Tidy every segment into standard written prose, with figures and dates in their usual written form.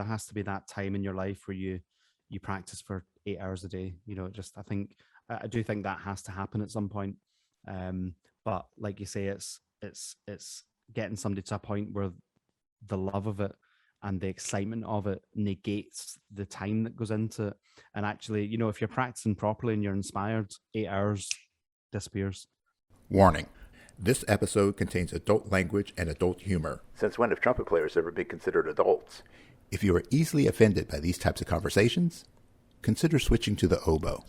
there has to be that time in your life where you practice for 8 hours a day. I do think that has to happen at some point. But like you say, it's getting somebody to a point where the love of it and the excitement of it negates the time that goes into it. And actually, if you're practicing properly and you're inspired, 8 hours disappears. Warning. This episode contains adult language and adult humor. Since when have trumpet players ever been considered adults? If you are easily offended by these types of conversations, consider switching to the oboe.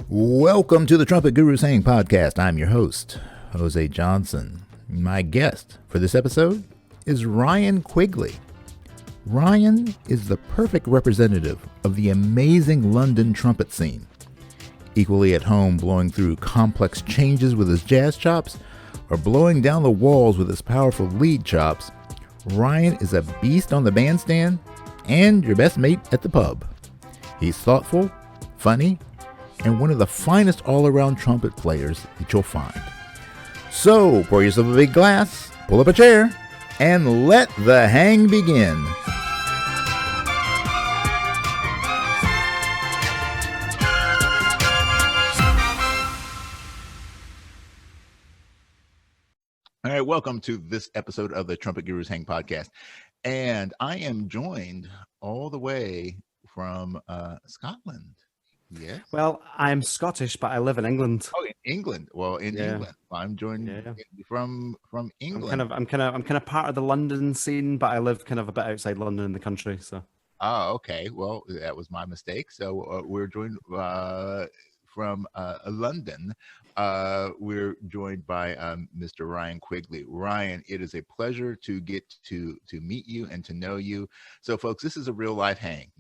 Welcome to the Trumpet Gurus Hang podcast. I'm your host, Jose Johnson. My guest for this episode is Ryan Quigley. Ryan is the perfect representative of the amazing London trumpet scene. Equally at home blowing through complex changes with his jazz chops, or blowing down the walls with his powerful lead chops, Ryan is a beast on the bandstand and your best mate at the pub. He's thoughtful, funny, and one of the finest all-around trumpet players that you'll find. So, pour yourself a big glass, pull up a chair, and let the hang begin. All right, welcome to this episode of the Trumpet Gurus Hang podcast. And I am joined all the way from Scotland. Yes. Well, I'm Scottish, but I live in England. Oh, in England. Well, in England. I'm joined from England. I'm kind of part of the London scene, but I live kind of a bit outside London in the country. So. Oh, okay. Well, that was my mistake. So we're joined from London. We're joined by Mr. Ryan Quigley. Ryan, it is a pleasure to get to meet you and to know you. So, folks, this is a real life hang.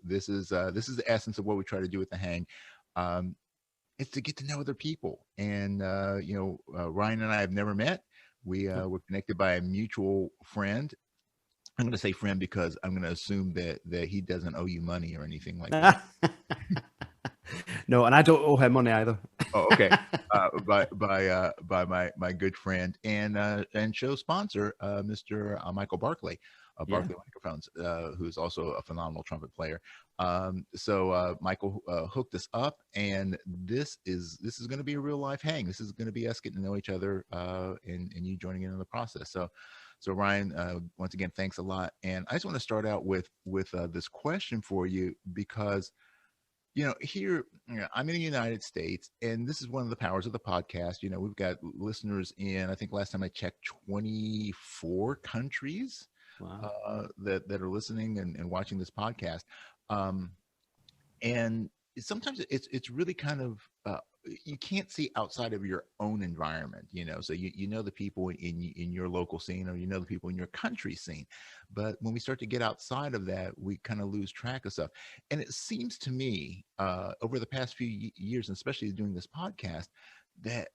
This is the essence of what we try to do with the hang. It's to get to know other people. And Ryan and I have never met. We're connected by a mutual friend. I'm going to say friend because I'm going to assume that he doesn't owe you money or anything like that. No, and I don't owe him money either. Oh, okay. By my good friend and show sponsor, Mr. Michael Barclay of Barclay Microphones, who's also a phenomenal trumpet player. So Michael hooked us up, and this is going to be a real life hang. This is going to be us getting to know each other, and you joining in the process. So Ryan, once again, thanks a lot. And I just want to start out with this question for you because. Here, I'm in the United States, and this is one of the powers of the podcast. We've got listeners in, I think last time I checked, 24 countries. Wow. That are listening and watching this podcast. And sometimes it's really kind of, you can't see outside of your own environment, so you know the people in your local scene, or the people in your country scene. But when we start to get outside of that, we kind of lose track of stuff. And it seems to me over the past few years, and especially doing this podcast, that,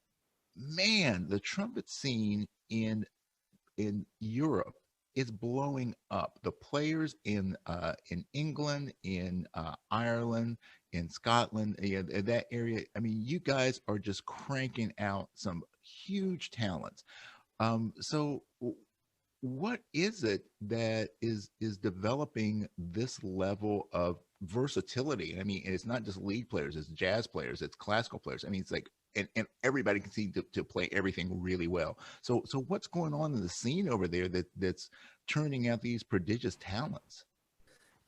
man, the trumpet scene in Europe is blowing up. The players in England, in Ireland, in Scotland, that area. I mean, you guys are just cranking out some huge talents. So what is it that is developing this level of versatility? I mean, it's not just lead players, it's jazz players, it's classical players. I mean, it's like, and everybody can seem to play everything really well. So what's going on in the scene over there that's turning out these prodigious talents?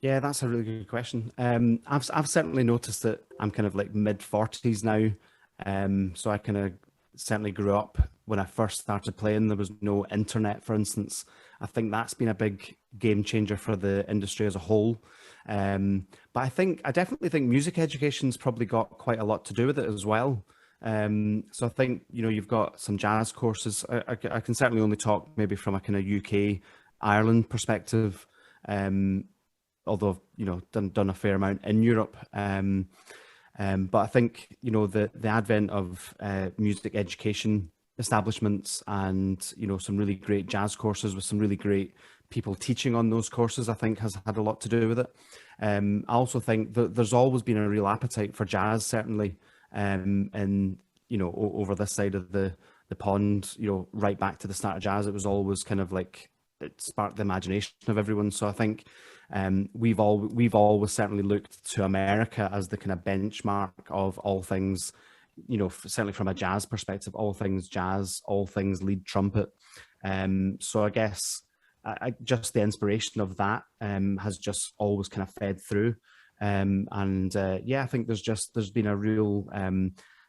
Yeah, that's a really good question. I've certainly noticed that I'm kind of like mid-40s now. So I kind of certainly grew up when I first started playing. There was no internet, for instance. I think that's been a big game changer for the industry as a whole. But I definitely think music education's probably got quite a lot to do with it as well. So I think, you've got some jazz courses. I can certainly only talk maybe from a kind of UK, Ireland perspective. Although, done a fair amount in Europe. But I think, the advent of music education establishments and, some really great jazz courses with some really great people teaching on those courses, I think has had a lot to do with it. I also think that there's always been a real appetite for jazz, certainly, and, over this side of the pond, right back to the start of jazz, it was always kind of like, it sparked the imagination of everyone. So I think we've always certainly looked to America as the kind of benchmark of all things, certainly from a jazz perspective, all things jazz, all things lead trumpet. So I guess just the inspiration of that has just always kind of fed through. I think there's been a real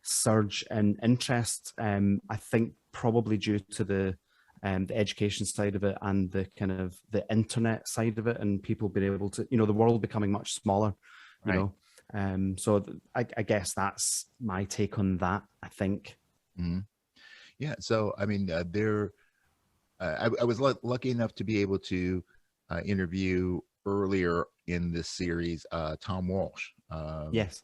surge in interest. I think probably due to the education side of it and the kind of the internet side of it, and people being able to, the world becoming much smaller, so I guess that's my take on that, I think. Mm-hmm. Yeah. So, I mean, I was lucky enough to be able to interview earlier in this series, Tom Walsh. Yes.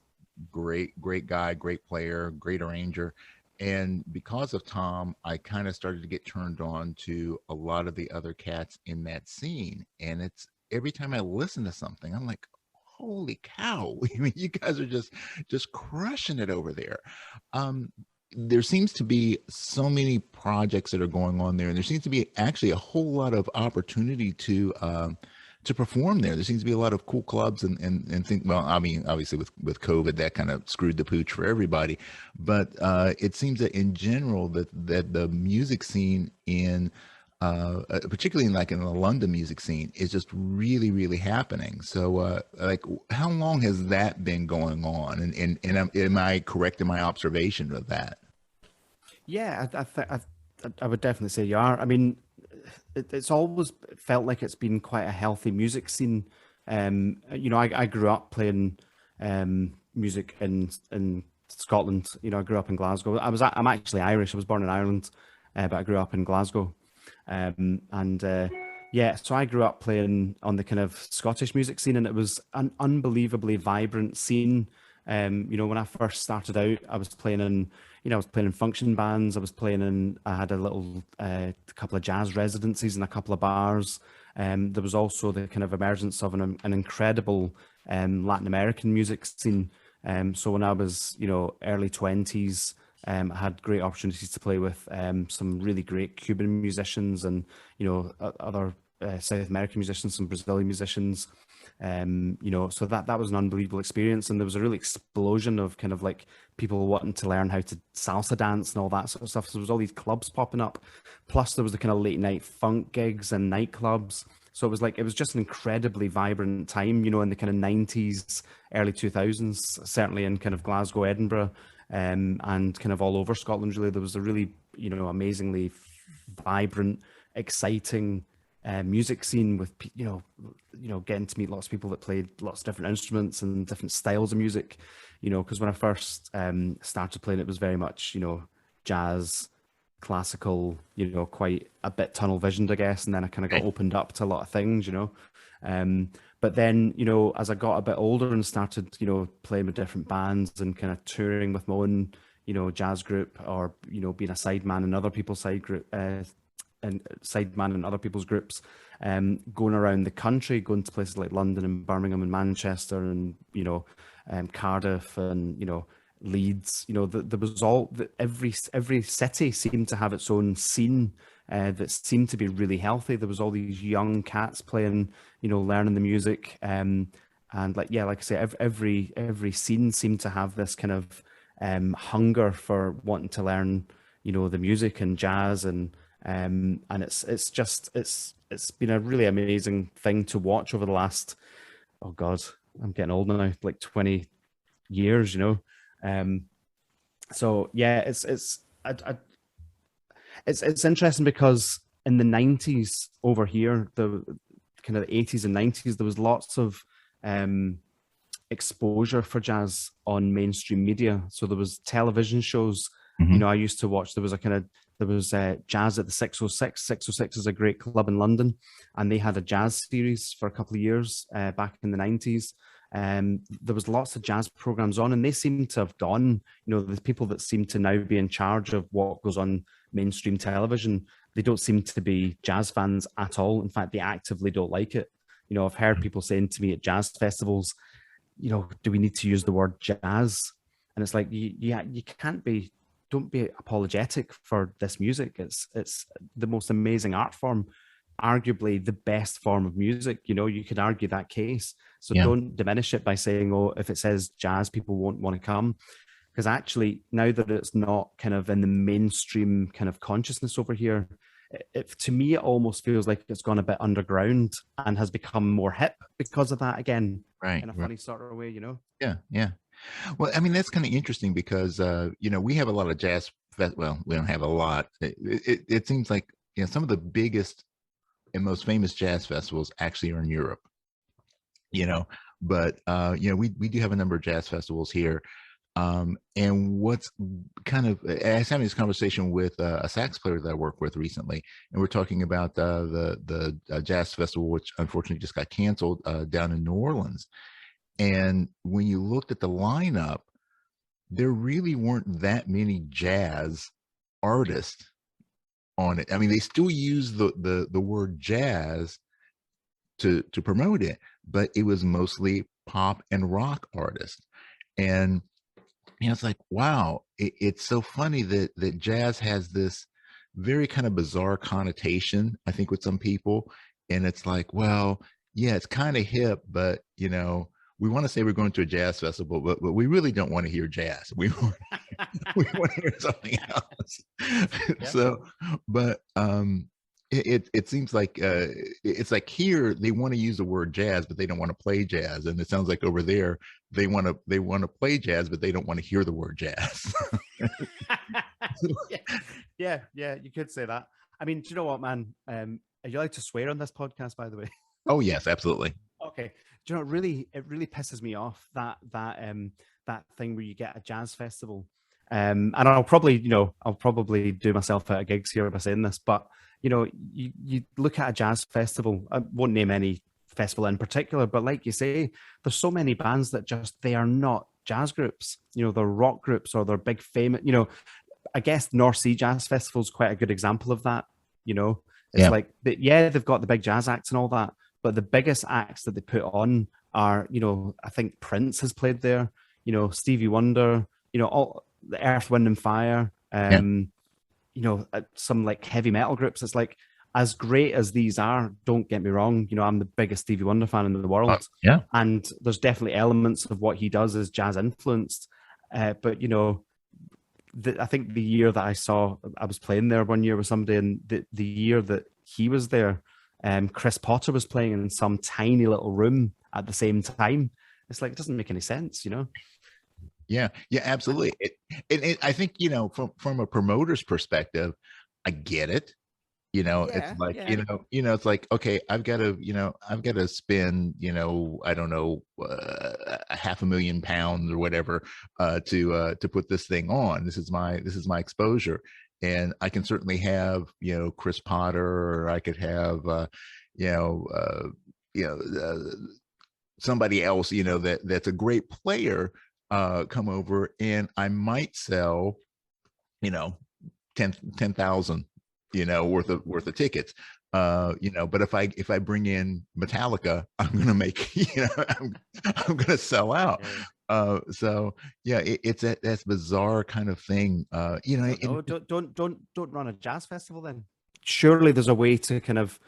Great guy, great player, great arranger. And because of Tom, I kind of started to get turned on to a lot of the other cats in that scene. And it's every time I listen to something, I'm like, holy cow. I mean, you guys are just crushing it over there. There seems to be so many projects that are going on there, and there seems to be actually a whole lot of opportunity to perform there. There seems to be a lot of cool clubs and think. Well, I mean, obviously with COVID, that kind of screwed the pooch for everybody. But it seems that in general that the music scene in particularly in the London music scene is just really, really happening. So like, how long has that been going on? And am I correct in my observation of that? Yeah, I would definitely say you are. I mean, it's always felt like it's been quite a healthy music scene. I grew up playing music in Scotland. I grew up in Glasgow. I'm actually Irish. I was born in Ireland, but I grew up in Glasgow. So I grew up playing on the kind of Scottish music scene, and it was an unbelievably vibrant scene. When I first started out, I was playing in function bands. I had a couple of jazz residencies in a couple of bars. There was also the kind of emergence of an incredible Latin American music scene. So when I was, early 20s, I had great opportunities to play with some really great Cuban musicians and, other South American musicians, some Brazilian musicians. So that was an unbelievable experience, and there was a real explosion of kind of like people wanting to learn how to salsa dance and all that sort of stuff. So there was all these clubs popping up, plus there was the kind of late night funk gigs and nightclubs. So it was just an incredibly vibrant time, in the kind of 90s, early 2000s, certainly in kind of Glasgow, Edinburgh, and kind of all over Scotland. Really, there was a really, amazingly vibrant, exciting music scene with getting to meet lots of people that played lots of different instruments and different styles of music. Because when I first started playing, it was very much jazz, classical, quite a bit tunnel visioned, I guess, and then I kind of got opened up to a lot of things. But then, as I got a bit older and started, playing with different bands and kind of touring with my own, jazz group, or, being a sideman in other people's sideman in other people's groups, going around the country, going to places like London and Birmingham and Manchester and, Cardiff and, Leeds, there was every city seemed to have its own scene that seemed to be really healthy. There was all these young cats playing, learning the music, and like I say, every scene seemed to have this kind of hunger for wanting to learn, the music and jazz, and it's been a really amazing thing to watch over the last, oh God, I'm getting old now, like 20 years, so yeah, it's interesting because in the 90s over here, the kind of the 80s and 90s, there was lots of exposure for jazz on mainstream media. So there was television shows. Mm-hmm. I used to watch. There was jazz at the 606. 606 is a great club in London, and they had a jazz series for a couple of years back in the 90s. There was lots of jazz programs on, and they seem to have gone. The people that seem to now be in charge of what goes on mainstream television, they don't seem to be jazz fans at all. In fact, they actively don't like it. I've heard people saying to me at jazz festivals, do we need to use the word jazz? And it's like, you can't be. Don't be apologetic for this music. It's the most amazing art form. arguably the best form of music. You know, you could argue that case. So Yeah. don't diminish it by saying, oh, if it says jazz, people won't want to come. Because actually, now that it's not kind of in the mainstream kind of consciousness over here, to me, it almost feels like it's gone a bit underground and has become more hip because of that again, Right. in a Right. funny sort of way, you know? Yeah. Yeah. Well, I mean, that's kind of interesting because, you know, we have a lot of well, we don't have a lot. It seems like, you know, some of the biggest and most famous jazz festivals actually are in Europe, you know, but, you know, we do have a number of jazz festivals here. And what's kind of, I was having this conversation with a sax player that I worked with recently, and we're talking about the jazz festival, which unfortunately just got canceled down in New Orleans. And when you looked at the lineup, there really weren't that many jazz artists on it. I mean, they still use the word jazz to promote it, but it was mostly pop and rock artists. And you know, it's like, wow, it's so funny that jazz has this very kind of bizarre connotation, I think, with some people. And it's like, well, yeah, it's kind of hip, but you know, we want to say we're going to a jazz festival, but we really don't want to hear jazz. We want to hear something else. Yeah. So, but it seems like it's like here they want to use the word jazz, but they don't want to play jazz, and it sounds like over there they want to play jazz, but they don't want to hear the word jazz. Yeah, you could say that. I mean, do you know what, man? Are you allowed to swear on this podcast, by the way? Oh yes, absolutely. Okay. Do you know, it really pisses me off that thing where you get a jazz festival. And I'll probably do myself out of gigs here by saying this, but you know, you look at a jazz festival. I won't name any festival in particular, but like you say, there's so many bands that they are not jazz groups. You know, they're rock groups or they're big famous. You know, I guess North Sea Jazz Festival is quite a good example of that. You know, it's Yeah. like, yeah, they've got the big jazz acts and all that, but the biggest acts that they put on are, you know, I think Prince has played there, you know, Stevie Wonder, you know, all the Earth, Wind and Fire, Yeah. you know, some like heavy metal groups. It's like, as great as these are, don't get me wrong, you know, I'm the biggest Stevie Wonder fan in the world. Yeah. And there's definitely elements of what he does is jazz influenced. But, you know, I think the year that I was playing there one year with somebody, and the year that he was there, Chris Potter was playing in some tiny little room at the same time. It's like, it doesn't make any sense, you know? Yeah. Yeah. Absolutely. I think, you know, from a promoter's perspective, I get it. You know, it's like, Yeah. it's like, okay, I've got to spend, you know, I don't know, £500,000 or whatever, to put this thing on. This is my exposure. And I can certainly have, you know, Chris Potter, or I could have, you know, you know, somebody else, you know, that's a great player, come over, and I might sell, you know, 10,000, you know, worth of tickets. You know, but if I bring in Metallica, I'm gonna make, you know, I'm gonna sell out. So yeah, it's that's bizarre kind of thing. You know, No, don't run a jazz festival then. Surely there's a way to kind of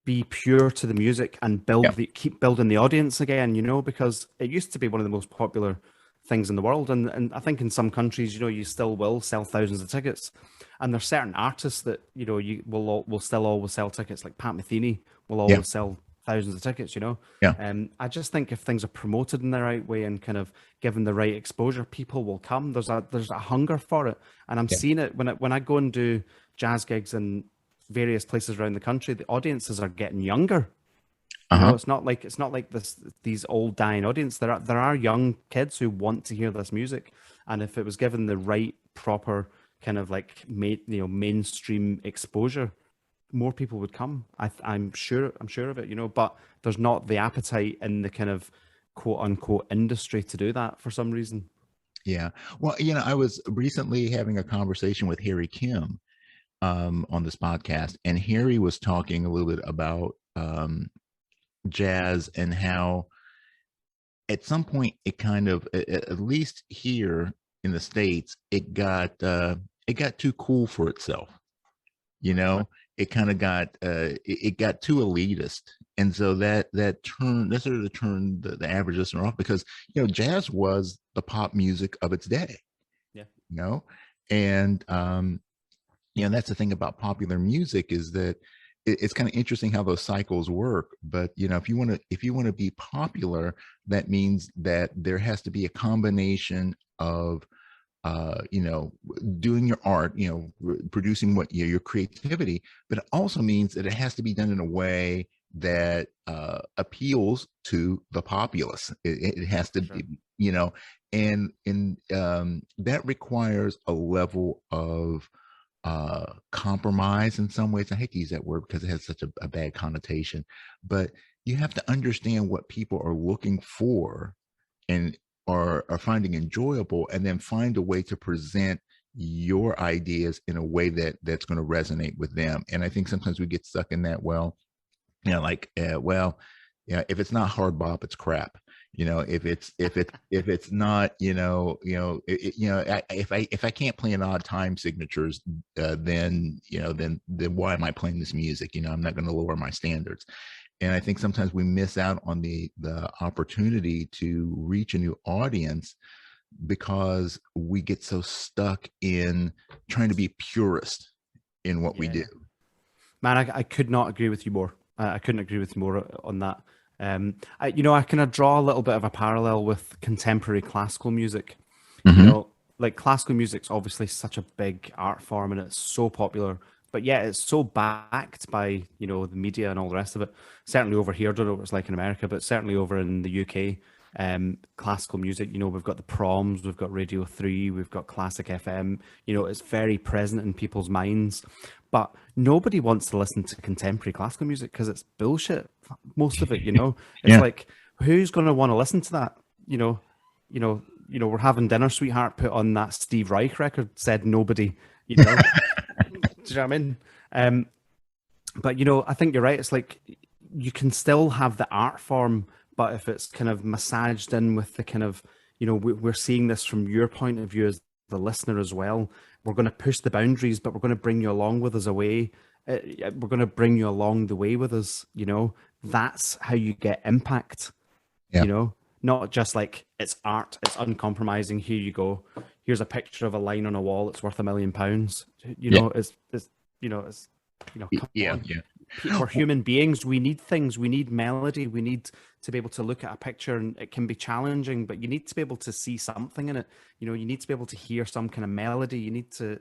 be pure to the music and yeah, keep building the audience again, you know, because it used to be one of the most popular things in the world. And I think in some countries, you know, you still will sell thousands of tickets. And there's certain artists that, you know, you will still always sell tickets, like Pat Metheny will yeah, always sell thousands of tickets, you know. yeah, I just think if things are promoted in the right way and kind of given the right exposure, people will come. There's a hunger for it. And I'm yeah. seeing it when I go and do jazz gigs in various places around the country. The audiences are getting younger. You know, Uh-huh. it's not like these old dying audience. There are young kids who want to hear this music, and if it was given the right proper kind of like mainstream exposure, more people would come. I'm sure of it. You know, but there's not the appetite in the kind of quote unquote industry to do that for some reason. Yeah. Well, you know, I was recently having a conversation with Harry Kim, on this podcast, and Harry was talking a little bit about, jazz, and how at some point it kind of, at least here in the States, it got too cool for itself, you Right. know, it kind of got it got too elitist, and so that sort of turned the average listener off, because jazz was the pop music of its day. Yeah. And that's the thing about popular music, is that it's kind of interesting how those cycles work. But if you want to be popular, that means that there has to be a combination of doing your art, producing your creativity, but it also means that it has to be done in a way that appeals to the populace. It has to Sure. be, and that requires a level of compromise in some ways. I hate to use that word because it has such a bad connotation, but you have to understand what people are looking for and are finding enjoyable, and then find a way to present your ideas in a way that's going to resonate with them. And I think sometimes we get stuck in that, if it's not hard bop, it's crap. If it's not, if I can't play in odd time signatures, then why am I playing this music? I'm not going to lower my standards. And I think sometimes we miss out on the opportunity to reach a new audience because we get so stuck in trying to be purist in what we do. Man, I could not agree with you more. I couldn't agree with you more on that. I kind of draw a little bit of a parallel with contemporary classical music. Like classical music's obviously such a big art form and it's so popular, but yet it's so backed by, the media and all the rest of it. Certainly over here, I don't know what it's like in America, but certainly over in the UK, classical music, we've got the proms, we've got Radio 3, we've got Classic FM, it's very present in people's minds. But nobody wants to listen to contemporary classical music because it's bullshit, most of it, It's like, who's going to want to listen to that? We're having dinner, sweetheart, put on that Steve Reich record, said nobody, Do you know what I mean? But, I think you're right. It's like, you can still have the art form, but if it's kind of massaged in with the kind of, we're seeing this from your point of view as the listener as well. We're going to push the boundaries, but we're going to bring you along with us away. We're going to bring you along the way with us. That's how you get impact. Yeah. Not just like it's art, it's uncompromising. Here you go. Here's a picture of a line on a wall. It's worth £1 million. Come on. We're human beings. We need things. We need melody. We need to be able to look at a picture, and it can be challenging, but you need to be able to see something in it. You need to be able to hear some kind of melody. You need to,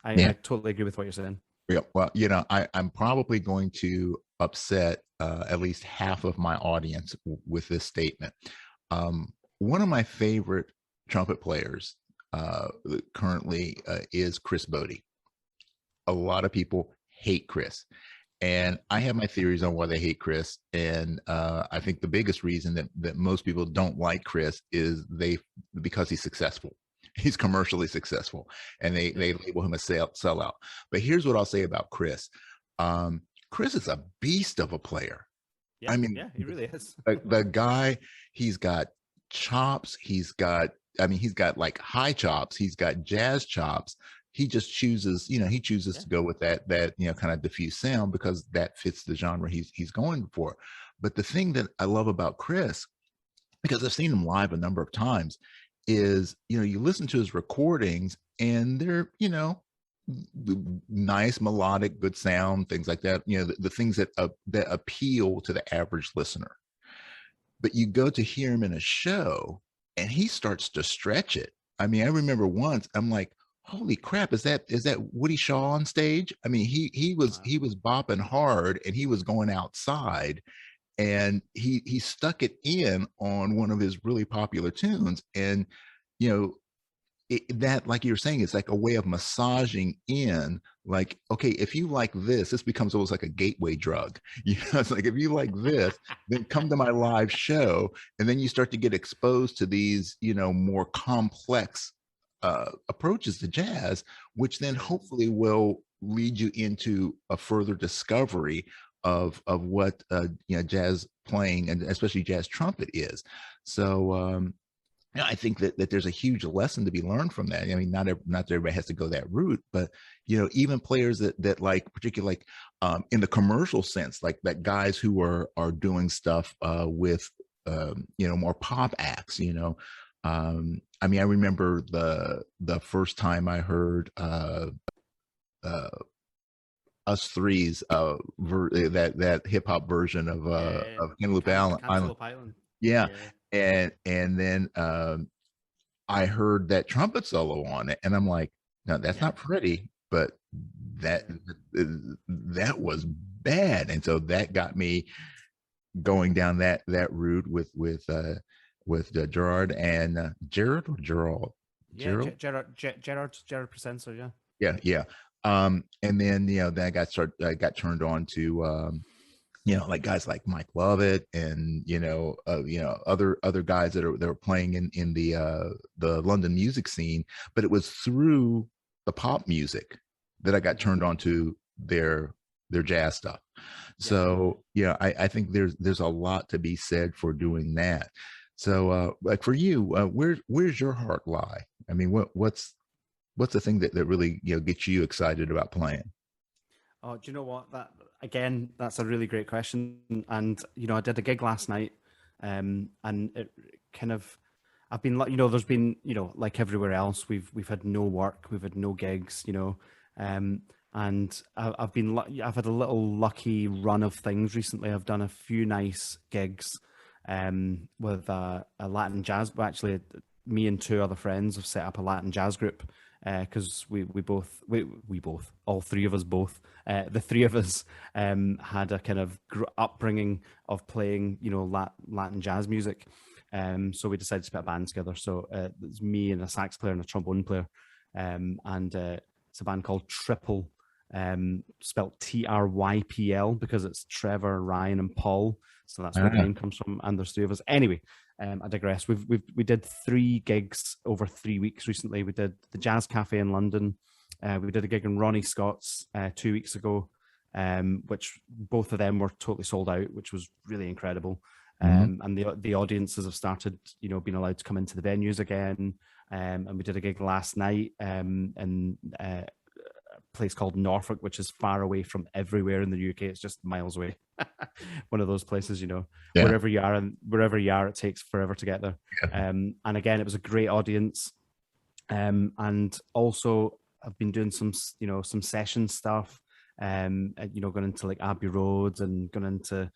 I totally agree with what you're saying. Yeah. Well, I'm probably going to upset at least half of my audience with this statement. One of my favorite trumpet players currently is Chris Bodie. A lot of people hate Chris, and I have my theories on why they hate Chris. And I think the biggest reason that most people don't like Chris is because he's successful. He's commercially successful, and they label him a sellout. But here's what I'll say about Chris. Chris is a beast of a player. Yeah, he really is. The guy, he's got chops. He's got like high chops. He's got jazz chops. He just chooses, to go with that kind of diffuse sound because that fits the genre he's going for. But the thing that I love about Chris, because I've seen him live a number of times, is, you listen to his recordings and they're, nice, melodic, good sound, things like that, the things that appeal to the average listener. But you go to hear him in a show and he starts to stretch it. I mean, I remember once I'm like, holy crap, is that Woody Shaw on stage? I mean, he was bopping hard and he was going outside, and he stuck it in on one of his really popular tunes. And that, like you were saying, it's like a way of massaging in, like, okay, if you like this becomes almost like a gateway drug. It's like, if you like this, then come to my live show, and then you start to get exposed to these more complex approaches to jazz, which then hopefully will lead you into a further discovery of what jazz playing, and especially jazz trumpet, is. So I think that there's a huge lesson to be learned from that. I mean, not everybody has to go that route, but even players that like, particularly like in the commercial sense, like that guys who are doing stuff with more pop acts. I mean, I remember the first time I heard uh, Us Three's that hip hop version Yeah, of Cantaloupe Island. Cantaloupe Island. Yeah, Yeah, and then I heard that trumpet solo on it, and I'm like, no, that's yeah, not pretty, but that yeah, that was bad, and so that got me going down that route with Gerard and Jared or Gerald. yeah. Gerald, Gerard Presenser, yeah. yeah. And then then I got turned on to like guys like Mike Lovett and other guys that are playing in the London music scene. But it was through the pop music that I got turned on to their jazz stuff. Yeah. So I think there's a lot to be said for doing that. So like for you, where's your heart lie? I mean, what's the thing that really gets you excited about playing? Oh, do you know what? That's a really great question. And I did a gig last night, and it kind of, I've been like, there's been, like everywhere else, we've had no work, we've had no gigs, and I've had a little lucky run of things recently. I've done a few nice gigs, with a Latin jazz. But actually, me and two other friends have set up a Latin jazz group, because we both, all three of us, the three of us had a kind of upbringing of playing Latin jazz music. So we decided to put a band together. So it's me and a sax player and a trombone player, and it's a band called Triple, spelled TRYPL, because it's Trevor, Ryan, and Paul. So that's where the name comes from. And there's three of us. Anyway, I digress. We did 3 gigs over 3 weeks recently. We did the Jazz Cafe in London. We did a gig in Ronnie Scott's 2 weeks ago, which both of them were totally sold out, which was really incredible. And the audiences have started, being allowed to come into the venues again. And we did a gig last night in a place called Norfolk, which is far away from everywhere in the UK. It's just miles away. One of those places, Yeah. wherever you are, it takes forever to get there. Yeah. And again, it was a great audience. And also I've been doing some session stuff, going into like Abbey Road and going into,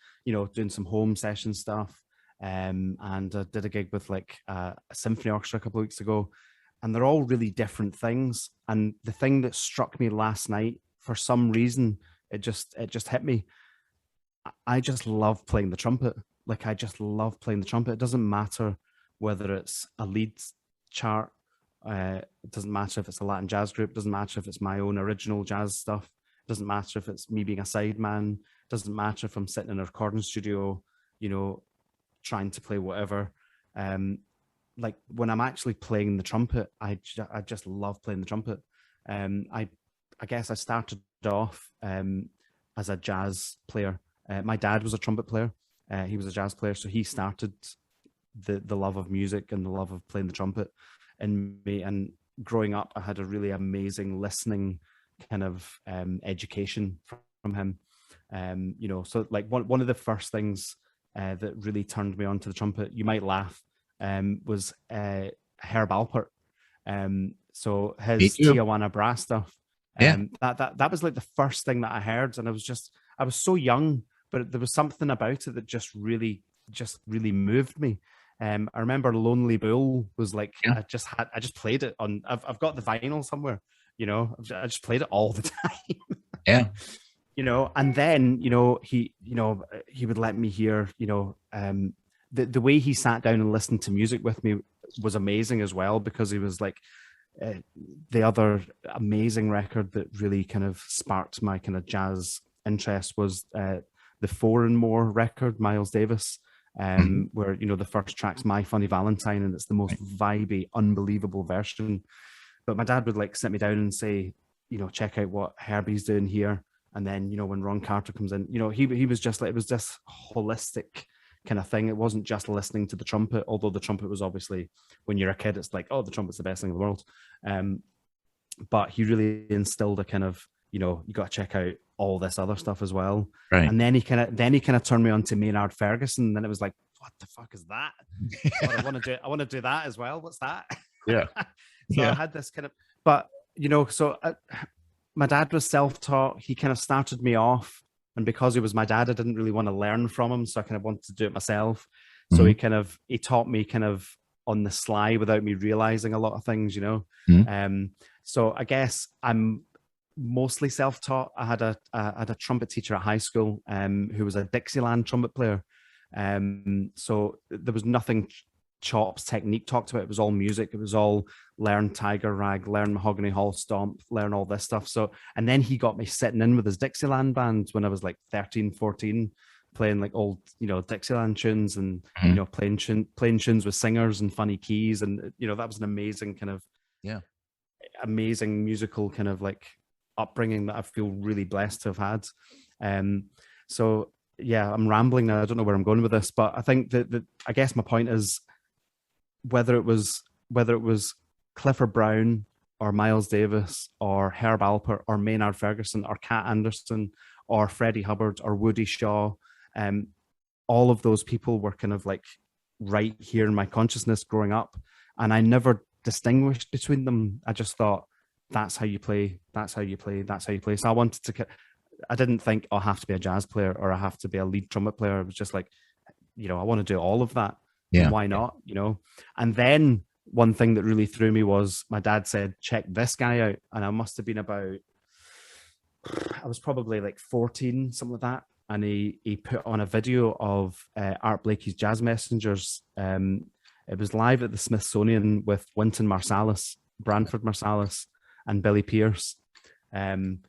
doing some home session stuff. And I did a gig with like a symphony orchestra a couple of weeks ago, and they're all really different things. And the thing that struck me last night, for some reason, it just hit me. I just love playing the trumpet. Like, I just love playing the trumpet. It doesn't matter whether it's a lead chart. It doesn't matter if it's a Latin jazz group. It doesn't matter if it's my own original jazz stuff. It doesn't matter if it's me being a sideman. It doesn't matter if I'm sitting in a recording studio, trying to play whatever. Like, when I'm actually playing the trumpet, I just love playing the trumpet. I guess I started off as a jazz player. My dad was a trumpet player. He was a jazz player, so he started the love of music and the love of playing the trumpet in me. And growing up, I had a really amazing listening kind of education from him. So like one of the first things that really turned me on to the trumpet, you might laugh, was Herb Alpert. So his Tijuana brass stuff. That was like the first thing that I heard, and I was so young, but there was something about it that just really moved me. I remember Lonely Bull was like, I just played it on. I've got the vinyl somewhere. I just played it all the time. Yeah. And then he would let me hear. The way he sat down and listened to music with me was amazing as well, because he was like, the other amazing record that really kind of sparked my kind of jazz interest was the 4 and More record, Miles Davis, where the first track's My Funny Valentine, and it's the most vibey, unbelievable version. But my dad would like sit me down and say, check out what Herbie's doing here. And then when Ron Carter comes in, he was just like, it was this holistic kind of thing. It wasn't just listening to the trumpet, although the trumpet was obviously, when you're a kid, it's like, oh, the trumpet's the best thing in the world. But he really instilled a kind of, you know, you got to check out all this other stuff as well. Right. And then he kind of turned me on to Maynard Ferguson. And then it was like, what the fuck is that? I want to do that as well. What's that? Yeah. So I had this kind of, but you know, so my dad was self-taught. He kind of started me off, and because he was my dad, I didn't really want to learn from him, so I kind of wanted to do it myself. So he taught me kind of on the sly without me realizing a lot of things, you know. So I guess I'm mostly self-taught. I had a trumpet teacher at high school who was a Dixieland trumpet player. So there was nothing chops technique talked about. It was all music. It was all learn Tiger Rag, learn Mahogany Hall Stomp, learn all this stuff. So, and then he got me sitting in with his Dixieland band when I was like 13, 14, playing like old, you know, Dixieland tunes and, you know, playing tunes with singers and funny keys. And, you know, that was an amazing kind of, amazing musical kind of like upbringing that I feel really blessed to have had. So yeah, I'm rambling now. I don't know where I'm going with this, but I think that I guess my point is whether it was Clifford Brown or Miles Davis or Herb Alpert or Maynard Ferguson or Cat Anderson or Freddie Hubbard or Woody Shaw, all of those people were kind of like right here in my consciousness growing up, and I never distinguished between them. I just thought, that's how you play, that's how you play, that's how you play. So I didn't think, oh, I have to be a jazz player or I have to be a lead trumpet player. It was just like, you know, I want to do all of that. Yeah. Why not? You know? And then one thing that really threw me was my dad said, check this guy out. And I must have been I was probably like 14, something like that. And he put on a video of Art Blakey's Jazz Messengers. It was live at the Smithsonian with Wynton Marsalis, Branford Marsalis, and Billy Pierce. And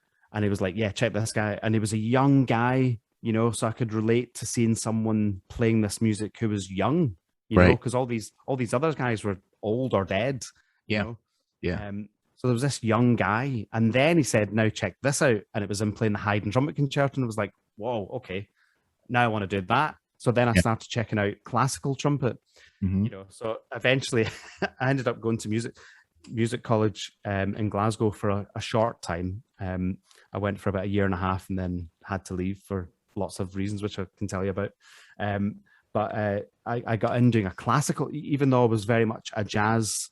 he was like, yeah, check this guy. And he was a young guy, you know, so I could relate to seeing someone playing this music who was young, you know, because all these other guys were old or dead, you know. Yeah. So there was this young guy. And then he said, now check this out. And it was him playing the Haydn Trumpet Concerto. And it was like, whoa, okay, now I want to do that. So then I started checking out classical trumpet, you know. So eventually I ended up going to music college in Glasgow for a short time. I went for about a year and a half and then had to leave for lots of reasons, which I can tell you about. But I got in doing a classical, even though I was very much a jazz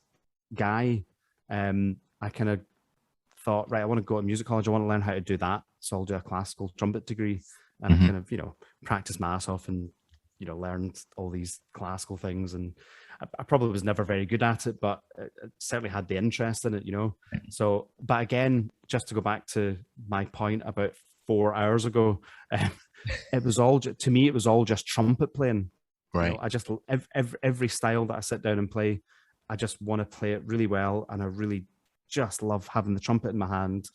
guy. I kind of thought, right, I want to go to music college. I want to learn how to do that. So I'll do a classical trumpet degree. And I kind of, you know, practiced my ass off and, you know, learned all these classical things. And I probably was never very good at it, but I certainly had the interest in it, you know. So, but again, just to go back to my point about 4 hours ago, it was all, to me, it was all just trumpet playing. Right. You know, I just, every style that I sit down and play, I just want to play it really well. And I really just love having the trumpet in my hand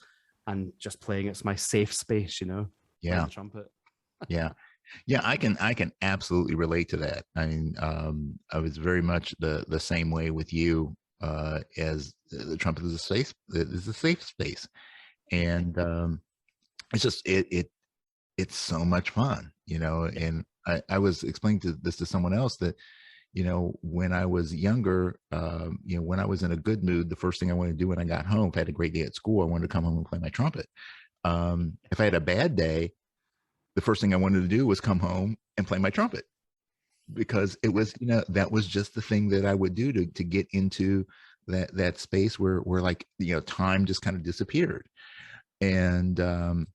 and just playing. It's my safe space, you know. Yeah. The trumpet. Yeah, I can absolutely relate to that. I mean, I was very much the same way with you, as the trumpet is a safe space, and it's just it's so much fun, you know. And I was explaining this to someone else that, you know, when I was younger, you know, when I was in a good mood, the first thing I wanted to do when I got home, if I had a great day at school, I wanted to come home and play my trumpet. If I had a bad day, the first thing I wanted to do was come home and play my trumpet, because it was, you know, that was just the thing that I would do to get into that space where like, you know, time just kind of disappeared. And of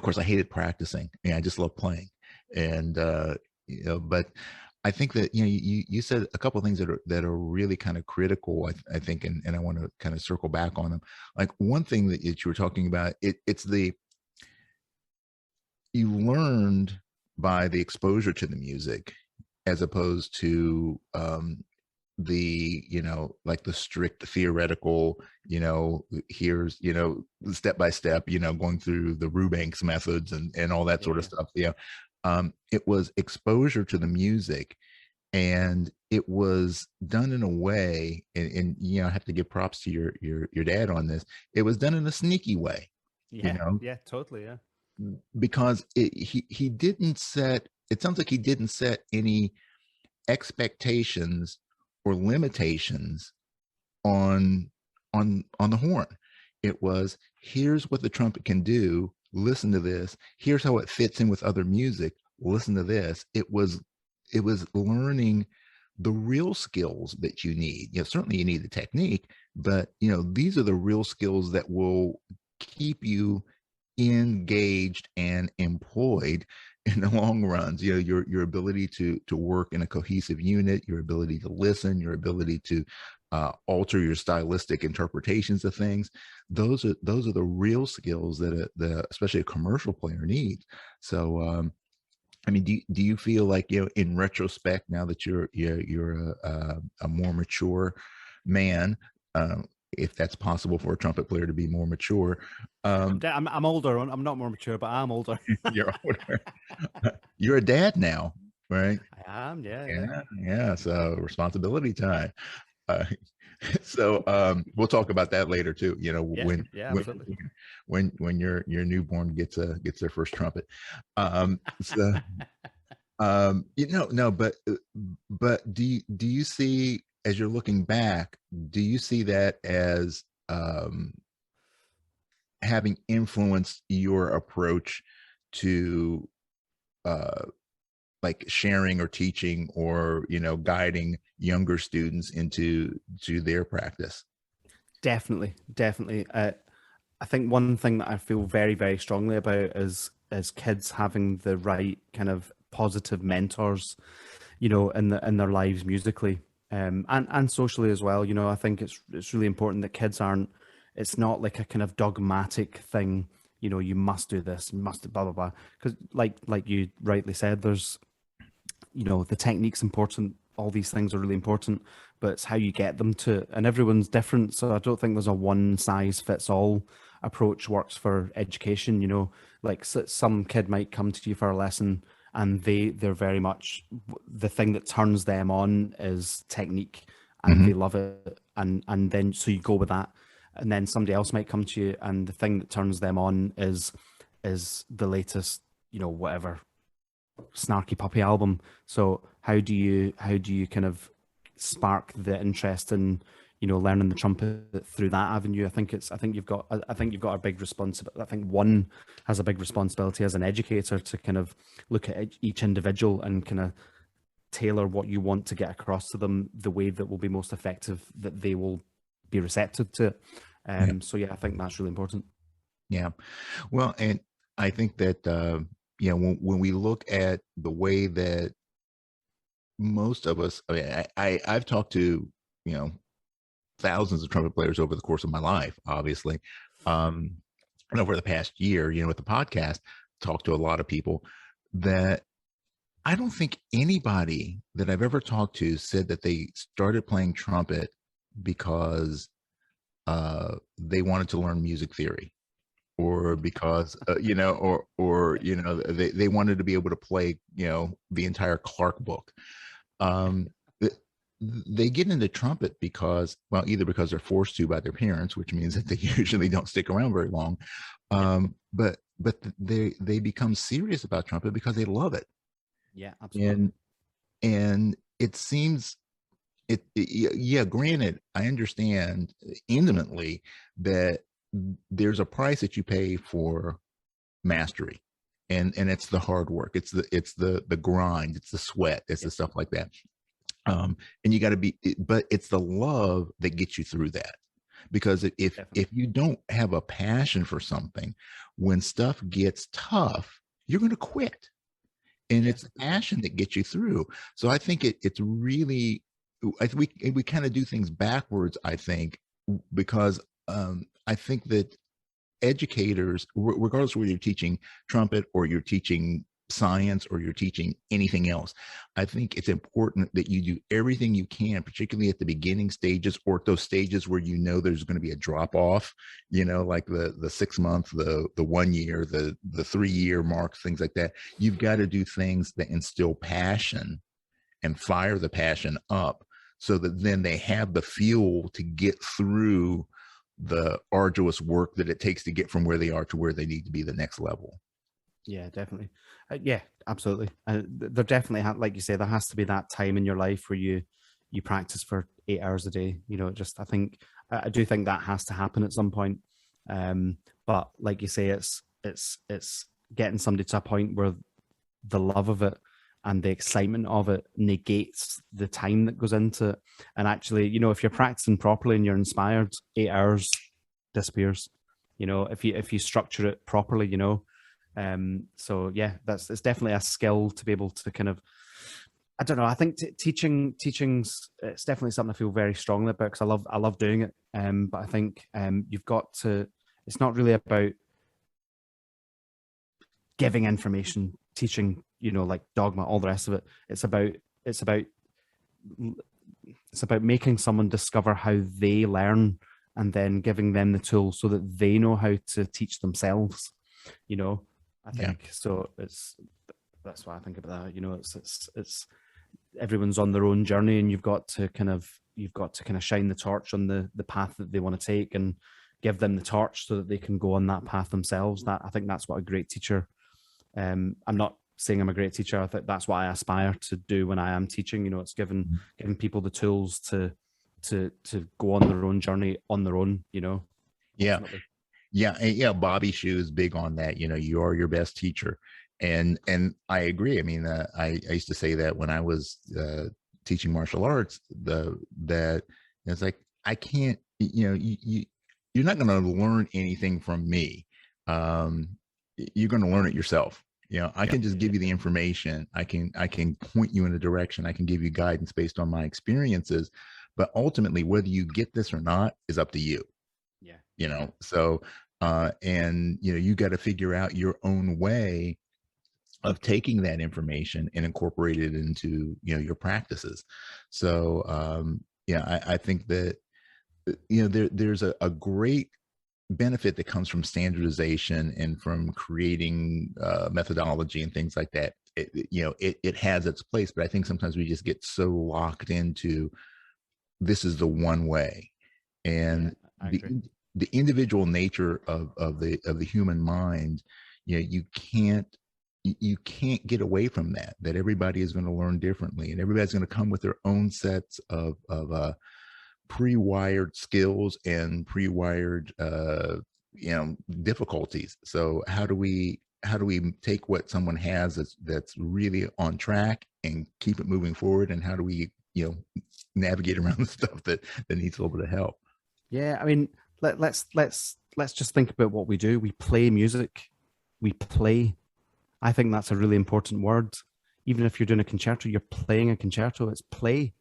course I hated practicing. I just love playing. And, you know, but I think that, you know, you said a couple of things that are really kind of critical, I think, and I want to kind of circle back on them. Like one thing that you were talking about, it's you learned by the exposure to the music, as opposed to the, you know, like the strict theoretical, you know, here's, you know, step by step, you know, going through the Rubanks methods and all that sort of stuff. Yeah. It was exposure to the music, and it was done in a way, and you know, I have to give props to your dad on this. It was done in a sneaky way. Yeah. You know? Yeah, totally. Yeah. Because he didn't set it sounds like he didn't set any expectations or limitations on the horn. It was, here's what the trumpet can do, listen to this, here's how it fits in with other music, listen to this. It was learning the real skills that you need. Certainly you need the technique, but these are the real skills that will keep you engaged and employed in the long runs. Your ability to work in a cohesive unit, your ability to listen, your ability to alter your stylistic interpretations of things. Those are the real skills that especially a commercial player needs. So I mean, do you feel like, in retrospect, now that you're a more mature man, if that's possible for a trumpet player to be more mature? I'm older. I'm not more mature, but I'm older. You're older. You're a dad now, right? I am. Yeah. Yeah. So responsibility time. Uh, so we'll talk about that later too. Absolutely. When your newborn gets their first trumpet. So no, but do you see, as you're looking back, do you see that as having influenced your approach to like sharing or teaching or guiding younger students into their practice? Definitely. I think one thing that I feel very, very strongly about is kids having the right kind of positive mentors, in their lives musically, and socially as well. I think it's really important that kids aren't. It's not like a kind of dogmatic thing. You must do this, you must blah blah blah. Because like you rightly said, there's the technique's important. All these things are really important, but it's how you get them to, and everyone's different. So I don't think there's a one size fits all approach works for education. Like some kid might come to you for a lesson and they're very much, the thing that turns them on is technique, and they love it. And then, so you go with that. And then somebody else might come to you and the thing that turns them on is the latest, whatever snarky puppy album. So how do you kind of spark the interest in learning the trumpet through that avenue? I think you've got a big responsibility. I think one has a big responsibility as an educator to kind of look at each individual and kind of tailor what you want to get across to them the way that will be most effective, that they will be receptive to it. So yeah, I think that's really important. Yeah. Well, and I think that when we look at the way that most of us, I mean, I've talked to thousands of trumpet players over the course of my life, obviously, and over the past year, with the podcast, talked to a lot of people that I don't think anybody that I've ever talked to said that they started playing trumpet because they wanted to learn music theory, or because they wanted to be able to play the entire Clark book. They get into trumpet because, well, either because they're forced to by their parents, which means that they usually don't stick around very long, but they become serious about trumpet because they love it. Yeah, absolutely. And it seems yeah, granted, I understand intimately that there's a price that you pay for mastery, and it's the hard work, it's the grind, it's the sweat, it's the stuff like that. And you got to be, but it's the love that gets you through that. Because if you don't have a passion for something, when stuff gets tough, you're going to quit. And it's passion that gets you through. So I think it's really, we kind of do things backwards, I think, because I think that educators, regardless of whether you're teaching trumpet or you're teaching science or you're teaching anything else, I think it's important that you do everything you can, particularly at the beginning stages, or at those stages where there's going to be a drop off, like the 6 month, the 1 year, the 3 year marks, things like that. You've got to do things that instill passion and fire the passion up, so that then they have the fuel to get through the arduous work that it takes to get from where they are to where they need to be the next level. Yeah, definitely. Yeah, absolutely. There definitely, like you say, there has to be that time in your life where you practice for 8 hours a day. You know, just I do think that has to happen at some point. But like you say, it's getting somebody to a point where the love of it and the excitement of it negates the time that goes into it. And actually, you know, if you're practicing properly and you're inspired, 8 hours disappears. You know, if you structure it properly, you know. So yeah, it's definitely a skill to be able to kind of, I don't know. I think teaching's it's definitely something I feel very strongly about because I love doing it. But I think you've got to. It's not really about giving information, teaching, you know, like dogma, all the rest of it. It's about it's about it's about making someone discover how they learn and then giving them the tools so that they know how to teach themselves. You know, I Yeah. think so. That's what I think about that. You know, it's everyone's on their own journey, and you've got to kind of shine the torch on the path that they want to take and give them the torch so that they can go on that path themselves. That I think that's what a great teacher. I'm not saying I'm a great teacher. I think that's what I aspire to do when I am teaching. You know, it's giving people the tools to go on their own journey on their own. You know. Yeah. Ultimately. Yeah, and yeah, Bobby Shu is big on that. You know, you are your best teacher, and I agree. I mean, I used to say that when I was teaching martial arts, that it's like I can't. You know, you're not going to learn anything from me. You're going to learn it yourself. You know, I can just give you the information. I can point you in a direction. I can give you guidance based on my experiences, but ultimately, whether you get this or not is up to you. Yeah. You know, so and you know, you got to figure out your own way of taking that information and incorporate it into, you know, your practices. So yeah, I think that you know, there's a great benefit that comes from standardization and from creating methodology and things like that. You know, it has its place, but I think sometimes we just get so locked into this is the one way, and I agree. the individual nature of the human mind, you know, you can't get away from that everybody is going to learn differently, and everybody's going to come with their own sets of pre-wired skills and pre-wired you know, difficulties. So how do we take what someone has that's really on track and keep it moving forward, and how do we, you know, navigate around the stuff that needs a little bit of help? Yeah, I mean, let's just think about what we do. We play music. We play. I think that's a really important word. Even if you're doing a concerto, you're playing a concerto. It's play.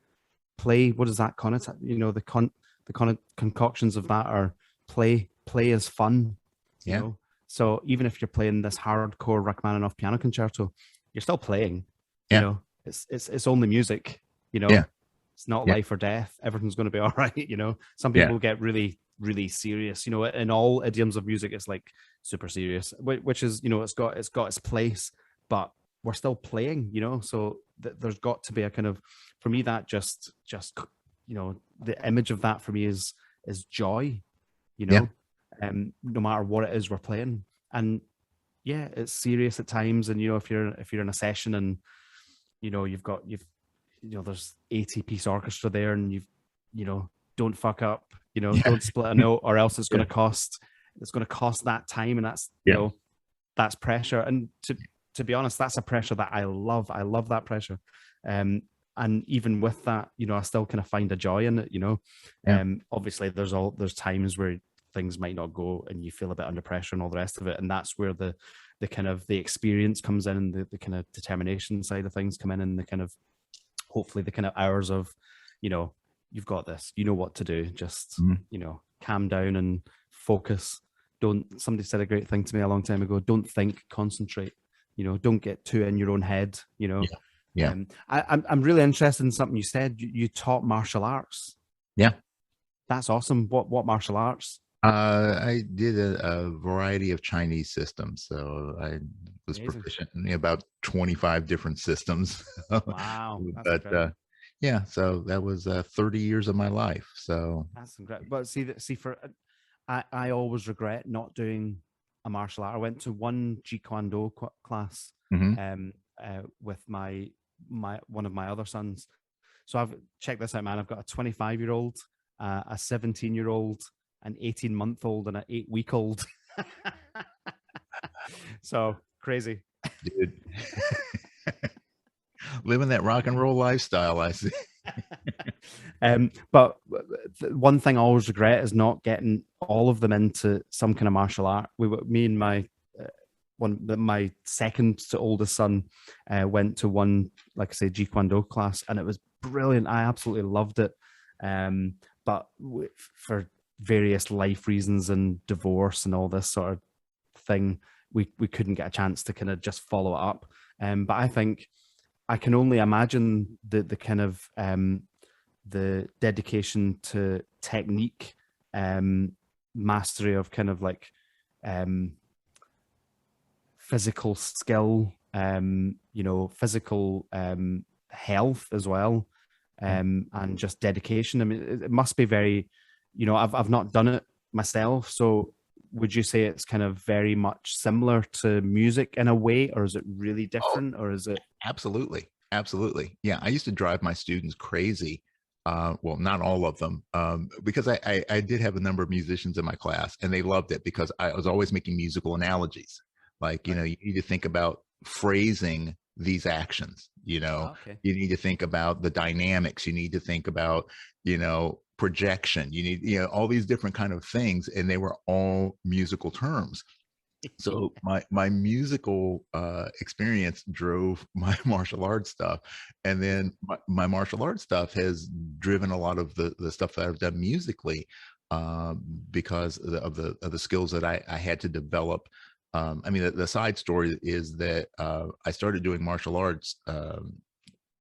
Play. What does that connotate? You know, the concoctions of that are play. Play is fun. You Yeah. know. So even if you're playing this hardcore Rachmaninoff piano concerto, you're still playing. You Yeah. know, it's only music. You know, Yeah. it's not Yeah. life or death. Everything's going to be all right. You know, some Yeah. people get really, really serious. You know, in all idioms of music, it's like super serious, which is, you know, it's got its place, but we're still playing. You know, so there's got to be a kind of, for me, that just you know, the image of that for me is joy. You Yeah. know, no matter what it is we're playing, and yeah, it's serious at times. And you know, if you're in a session and you know you've you know, there's 80-piece orchestra there, and you know, don't fuck up, you know, Yeah. don't split a note, or else it's Yeah. going to cost that time, and that's, you Yeah. know, that's pressure. And to be honest, that's a pressure that I love. I love that pressure. And even with that, you know, I still kind of find a joy in it, you know. Yeah. Obviously there's times where things might not go and you feel a bit under pressure and all the rest of it, and that's where the kind of the experience comes in, and the kind of determination side of things come in, and the kind of, hopefully, the kind of hours of, you know, you've got this, you know what to do, just you know, calm down and focus. Don't, somebody said a great thing to me a long time ago, don't think, concentrate. You know, don't get too in your own head, you know. Yeah. I'm really interested in something you said. You taught martial arts. Yeah. That's awesome. What martial arts? I did a variety of Chinese systems, so I was Amazing. proficient in about 25 different systems. Wow, that's But incredible. yeah, so that was 30 years of my life. So That's incredible. But see, for I always regret not doing a martial art. I went to one Jeet Kune Do class Hmm. with one of my other sons. So I've checked this out, man. I've got a 25-year-old, a 17-year-old, an 18-month-old, and an 8-week-old. So crazy. Dude. Living that rock and roll lifestyle, I see. But one thing I always regret is not getting all of them into some kind of martial art. Me and my my second to oldest son went to one, like I say, Jeet Kune Do class, and it was brilliant. I absolutely loved it. But for various life reasons and divorce and all this sort of thing, we couldn't get a chance to kind of just follow it up. But I think I can only imagine the kind of the dedication to technique, mastery of kind of like physical skill, physical health as well, and just dedication. I mean, it must be very, I've not done it myself, so would you say it's kind of very much similar to music in a way, or is it really different, or is it? Absolutely. Absolutely. Yeah. I used to drive my students crazy. Well, not all of them, because I did have a number of musicians in my class, and they loved it because I was always making musical analogies. Like, you need to think about phrasing these actions, Okay. you need to think about the dynamics, you need to think about, projection, you need, all these different kind of things. And they were all musical terms. So my musical experience drove my martial arts stuff, and then my martial arts stuff has driven a lot of the stuff that I've done musically, because of the skills that I had to develop. I mean, the side story is that I started doing martial arts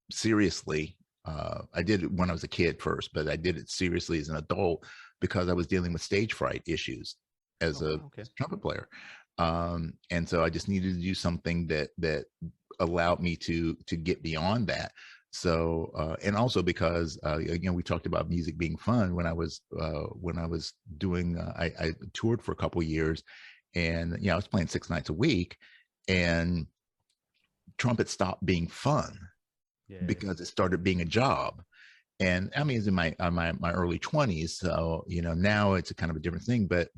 seriously. I did it when I was a kid first, but I did it seriously as an adult because I was dealing with stage fright issues as a trumpet player. And so I just needed to do something that allowed me to get beyond that. So and also because we talked about music being fun. When I was doing I toured for a couple of years, and I was playing 6 nights a week, and trumpet stopped being fun because it started being a job. And I mean, it's in my early 20s, so now it's a kind of a different thing. But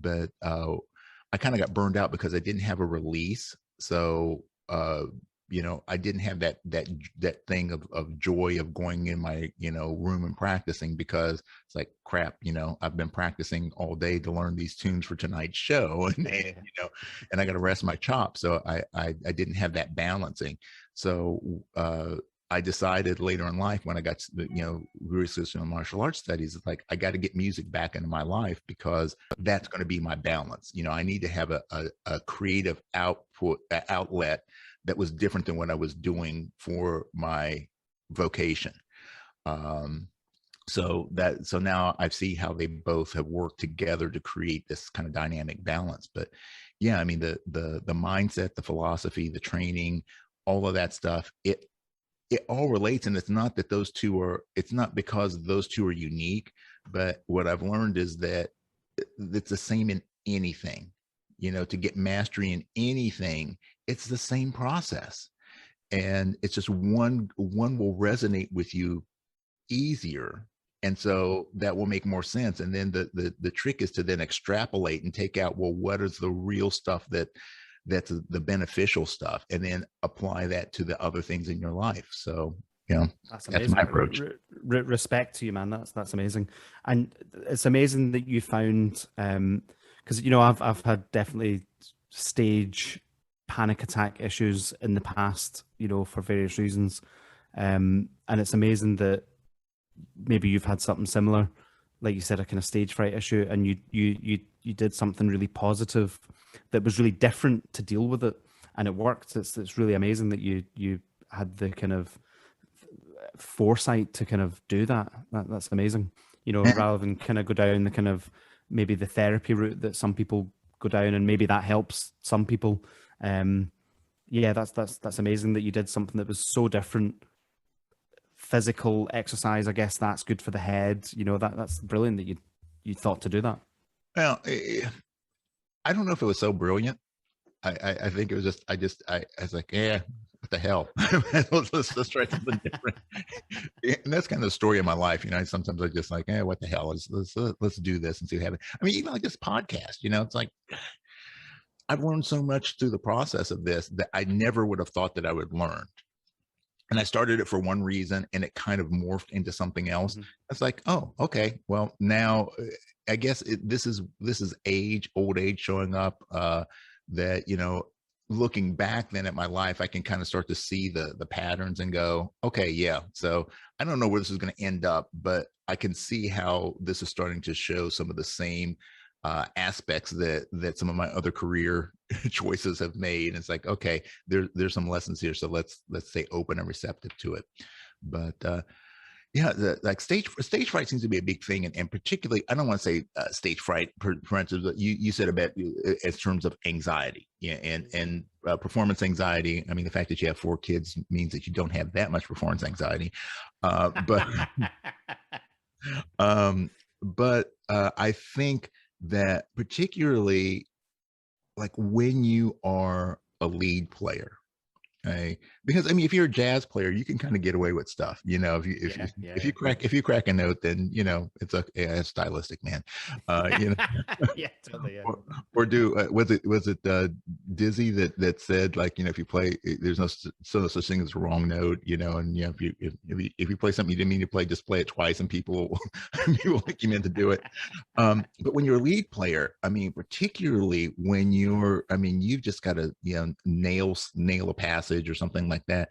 I kind of got burned out because I didn't have a release. So I didn't have that thing of joy of going in my room and practicing, because it's like, crap, I've been practicing all day to learn these tunes for tonight's show, and and I got to rest my chops. So I didn't have that balancing. So I decided later in life, when I got to, research on martial arts studies, it's like, I got to get music back into my life, because that's going to be my balance. I need to have a creative outlet that was different than what I was doing for my vocation. So now I see how they both have worked together to create this kind of dynamic balance. But yeah, I mean, the mindset, the philosophy, the training, all of that stuff, it all relates. And it's not that it's not because those two are unique, but what I've learned is that it's the same in anything. To get mastery in anything, it's the same process. And it's just one will resonate with you easier. And so that will make more sense. And then the trick is to then extrapolate and take out, well, what is the real stuff that's the beneficial stuff, and then apply that to the other things in your life. So that's amazing. That's my approach. Respect to you, man. That's amazing. And it's amazing that you found, because I've had definitely stage panic attack issues in the past, for various reasons, and it's amazing that maybe you've had something similar, like you said, a kind of stage fright issue, and you did something really positive that was really different to deal with it, and it worked. It's really amazing that you had the kind of foresight to kind of do that. That's amazing. Rather than kind of go down the kind of maybe the therapy route that some people go down, and maybe that helps some people. That's amazing that you did something that was so different. Physical exercise, I guess that's good for the head. That's brilliant that you thought to do that. Well, I don't know if it was so brilliant. I think it was just I was like, yeah, what the hell? Let's try something different. And that's kind of the story of my life. Sometimes I just like, what the hell? Let's do this and see what happens. I mean, even like this podcast, it's like I've learned so much through the process of this that I never would have thought that I would learn. And I started it for one reason, and it kind of morphed into something else. Mhm. It's like, oh, okay, well now I guess this is old age showing up. That looking back then at my life, I can kind of start to see the patterns and go, okay, yeah. So I don't know where this is going to end up, but I can see how this is starting to show some of the same aspects that some of my other career choices have made. It's like, okay, there's some lessons here, so let's stay open and receptive to it. But yeah, like stage fright seems to be a big thing, and particularly, I don't want to say stage fright, for instance, but you said about in terms of anxiety, yeah, and performance anxiety. I mean, the fact that you have 4 kids means that you don't have that much performance anxiety, but I think that particularly like when you are a lead player. Okay. Because I mean, if you're a jazz player, you can kind of get away with stuff. If you crack a note, then it's stylistic, man. Yeah, totally. Yeah. Or was it Dizzy that said, like, if you play, there's no such thing as a wrong note, and if you play something you didn't mean to play, just play it twice, and people will think you meant to do it. But when you're a lead player, I mean, particularly when you've just got to nail a passage or something like that.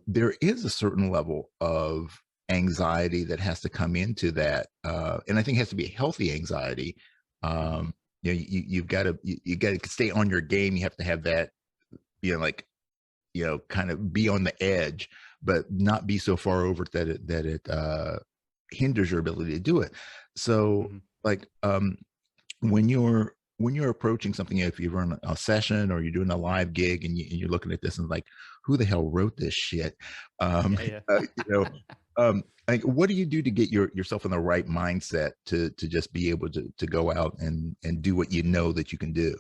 There is a certain level of anxiety that has to come into that, and I think it has to be a healthy anxiety. You've got to stay on your game. You have to have that, kind of be on the edge, but not be so far over that it hinders your ability to do it. So, like, when you're approaching something, if you run a session or you're doing a live gig and you're looking at this and like, who the hell wrote this shit? Yeah. Like, what do you do to get yourself in the right mindset to just be able to go out and do what you know that you can do?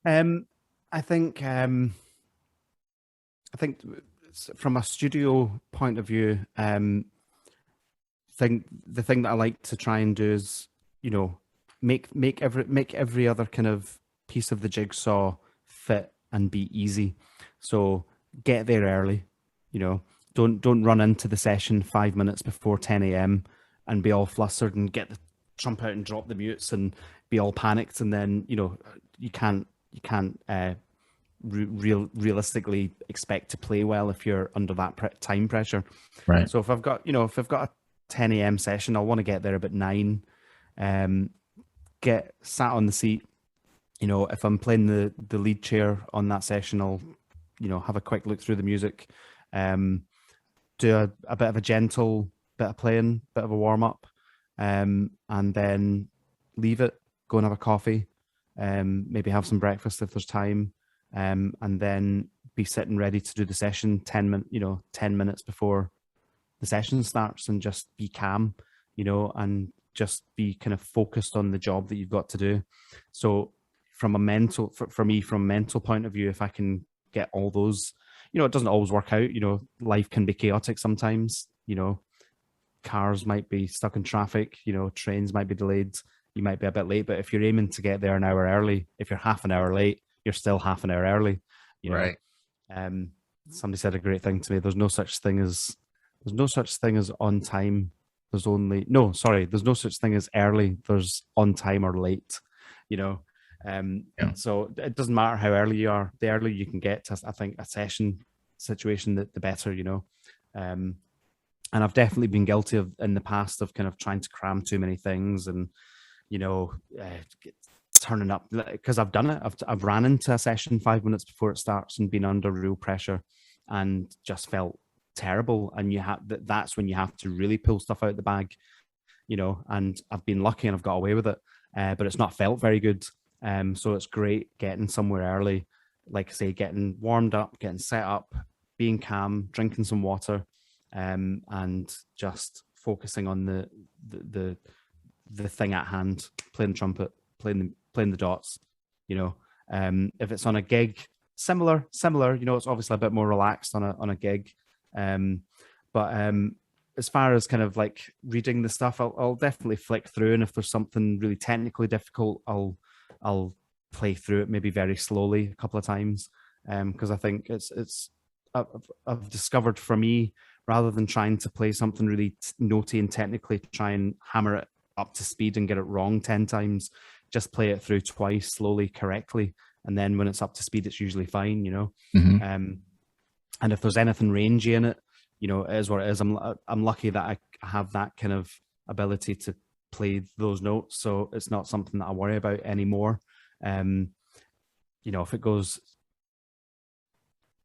I think from a studio point of view, the thing that I like to try and do is, make every other kind of piece of the jigsaw fit and be easy. So get there early, don't run into the session 5 minutes before 10 a.m. and be all flustered and get the trumpet out and drop the mutes and be all panicked, and then you can't realistically expect to play well if you're under that time pressure. Right. So if I've got a 10 a.m. session, I'll want to get there about 9. Get sat on the seat. If I'm playing the lead chair on that session, I'll have a quick look through the music, do a bit of a gentle bit of playing, bit of a warm up, and then leave it, go and have a coffee, maybe have some breakfast if there's time, and then be sitting ready to do the session 10 minutes before the session starts, and just be calm, and just be kind of focused on the job that you've got to do. So from a mental, for me, from a mental point of view, if I can get all those, it doesn't always work out. Life can be chaotic sometimes. Cars might be stuck in traffic. Trains might be delayed. You might be a bit late, but if you're aiming to get there an hour early, if you're half an hour late, you're still half an hour early. Right. Somebody said a great thing to me. There's no such thing as on time. There's no such thing as early. There's on time or late. So it doesn't matter how early you are. The earlier you can get to, I think, a session situation, the better. And I've definitely been guilty of in the past of kind of trying to cram too many things and turning up, because I've done it. I've ran into a session 5 minutes before it starts and been under real pressure and just felt terrible. And that's when you have to really pull stuff out of the bag, and I've been lucky and I've got away with it, but it's not felt very good. So it's great getting somewhere early, like I say, getting warmed up, getting set up, being calm, drinking some water, and just focusing on the thing at hand, playing the trumpet, playing the dots, If it's on a gig, similar, you know, it's obviously a bit more relaxed on a gig. But as far as kind of like reading the stuff, I'll definitely flick through, and if there's something really technically difficult, I'll play through it maybe very slowly a couple of times, because I think I've discovered for me, rather than trying to play something really notey and technically try and hammer it up to speed and get it wrong 10 times, just play it through twice slowly, correctly, and then when it's up to speed, it's usually fine, you know. And if there's anything rangy in it, you know, it is what it is. I'm lucky that I have that kind of ability to play those notes, so it's not something that I worry about anymore. You know, if it goes,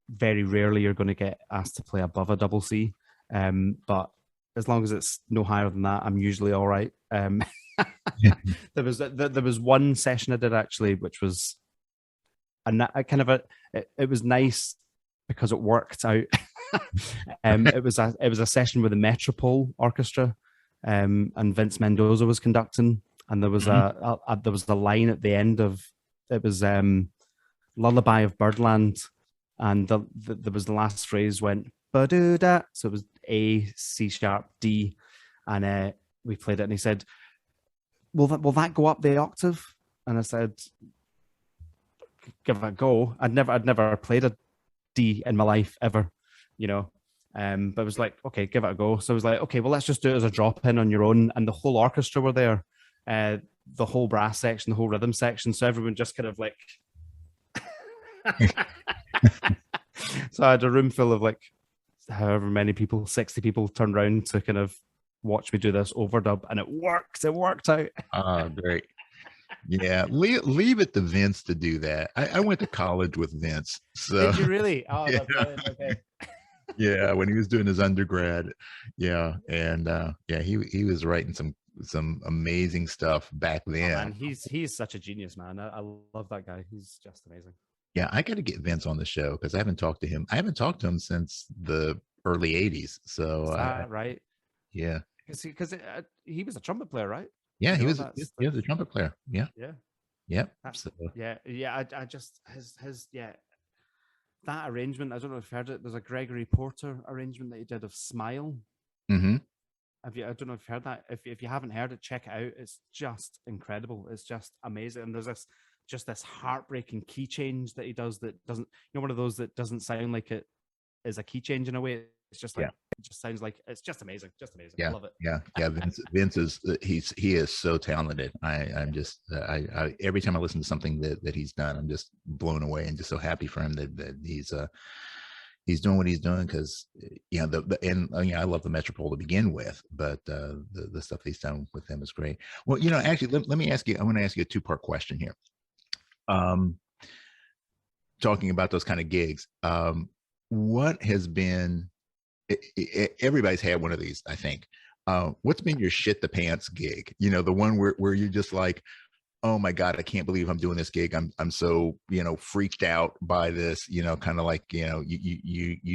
very rarely you're going to get asked to play above a double C, but as long as it's no higher than that, I'm usually all right. There was one session I did actually, which was it was nice because it worked out. It was a session with the Metropole Orchestra, and Vince Mendoza was conducting, and there was there was a line at the end of it was Lullaby of Birdland, and there was the last phrase went ba-do-da, so it was A, C sharp, D, and we played it, and he said, will that go up the octave? And I said, give it a go. I'd never played a D in my life ever, you know. But it was like, okay, give it a go. So I was like, okay, well, let's just do it as a drop in on your own. And the whole orchestra were there, the whole brass section, the whole rhythm section. So everyone just kind of like, so I had a room full of like however many people, 60 people turned around to kind of watch me do this overdub, and it worked. It worked out. Oh, great. Yeah, leave it to Vince to do that. I went to college with Vince. So did you really? Oh, yeah. That's brilliant. Okay. Yeah, when he was doing his undergrad. Yeah, and yeah, he was writing some amazing stuff back then. Oh, man, he's such a genius, man. I love that guy. He's just amazing. Yeah, I got to get Vince on the show because I haven't talked to him. I haven't talked to him since the early '80s. So Is that right? Yeah, because he was a trumpet player, right? Yeah, You he know, was the trumpet player. Yeah. Yeah. Yep. So, yeah. I just his that arrangement. I don't know if you've heard it. There's a Gregory Porter arrangement that he did of Smile. Mm-hmm. I don't know if you've heard that. If you haven't heard it, check it out. It's just incredible. It's just amazing. And there's this heartbreaking key change that he does that doesn't, you know, one of those that doesn't sound like it is a key change in a way. It's just like, it just sounds like it's just amazing. Just amazing. Yeah. I love it. Yeah. Vince is he is so talented. I'm just I every time I listen to something that he's done, I'm just blown away and just so happy for him that he's doing what he's doing, because you know I love the Metropole to begin with, but the stuff he's done with them is great. Well, you know, actually, let me ask you. I want to ask you a two-part question here. Talking about those kind of gigs, what has been? Everybody's had one of these, I think. What's been your shit the pants gig? You know, the one where you're just like, oh my God, I can't believe I'm doing this gig. I'm so, you know, freaked out by this, you know, kind of like, you know, you're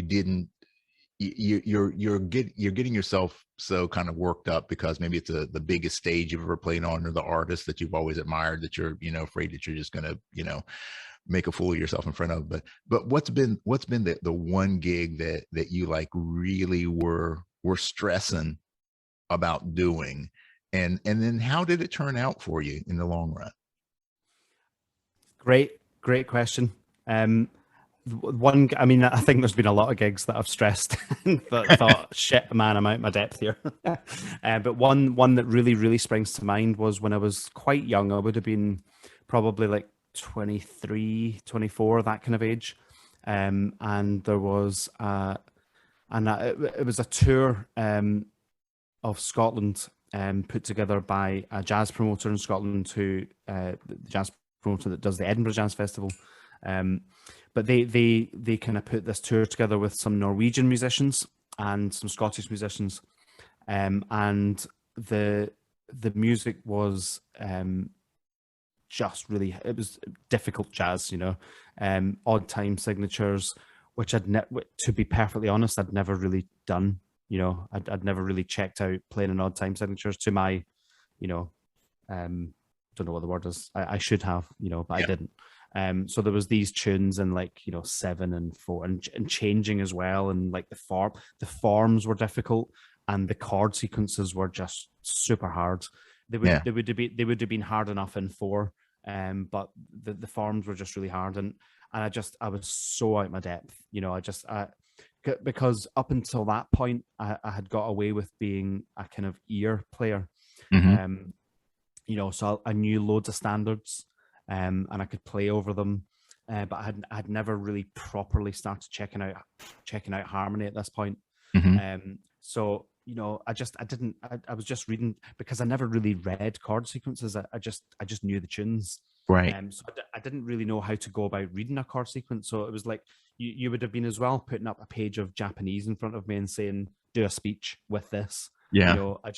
getting yourself so kind of worked up because maybe it's the biggest stage you've ever played on, or the artist that you've always admired that you're, you know, afraid that you're just gonna, you know, make a fool of yourself in front of. But what's been the one gig that you like really were stressing about doing, and then how did it turn out for you in the long run? Great question. One, I mean, I think there's been a lot of gigs that I've stressed that thought, shit, man, I'm out my depth here. But one that really springs to mind was when I was quite young. I would have been probably like 23, 24, that kind of age. And there was it was a tour of Scotland put together by a jazz promoter in Scotland, who the jazz promoter that does the Edinburgh Jazz Festival. But they kind of put this tour together with some Norwegian musicians and some Scottish musicians, and the music was just really, it was difficult jazz, you know, odd time signatures, which to be perfectly honest, I'd never really done. You know, I'd never really checked out playing an odd time signatures to my, you know, don't know what the word is. I should have, you know, but I didn't. So there was these tunes in like, 7 and 4 and changing as well. And like the forms were difficult and the chord sequences were just super hard. They would have been hard enough in 4, but the forms were just really hard. And I was so out of my depth, because up until that point, I had got away with being a kind of ear player. So I knew loads of standards, and I could play over them, but I had never really properly started checking out harmony at this point. So I was just reading, because I never really read chord sequences. I just knew the tunes. Right. So I didn't really know how to go about reading a chord sequence. So it was like you would have been as well putting up a page of Japanese in front of me and saying, do a speech with this. Yeah. I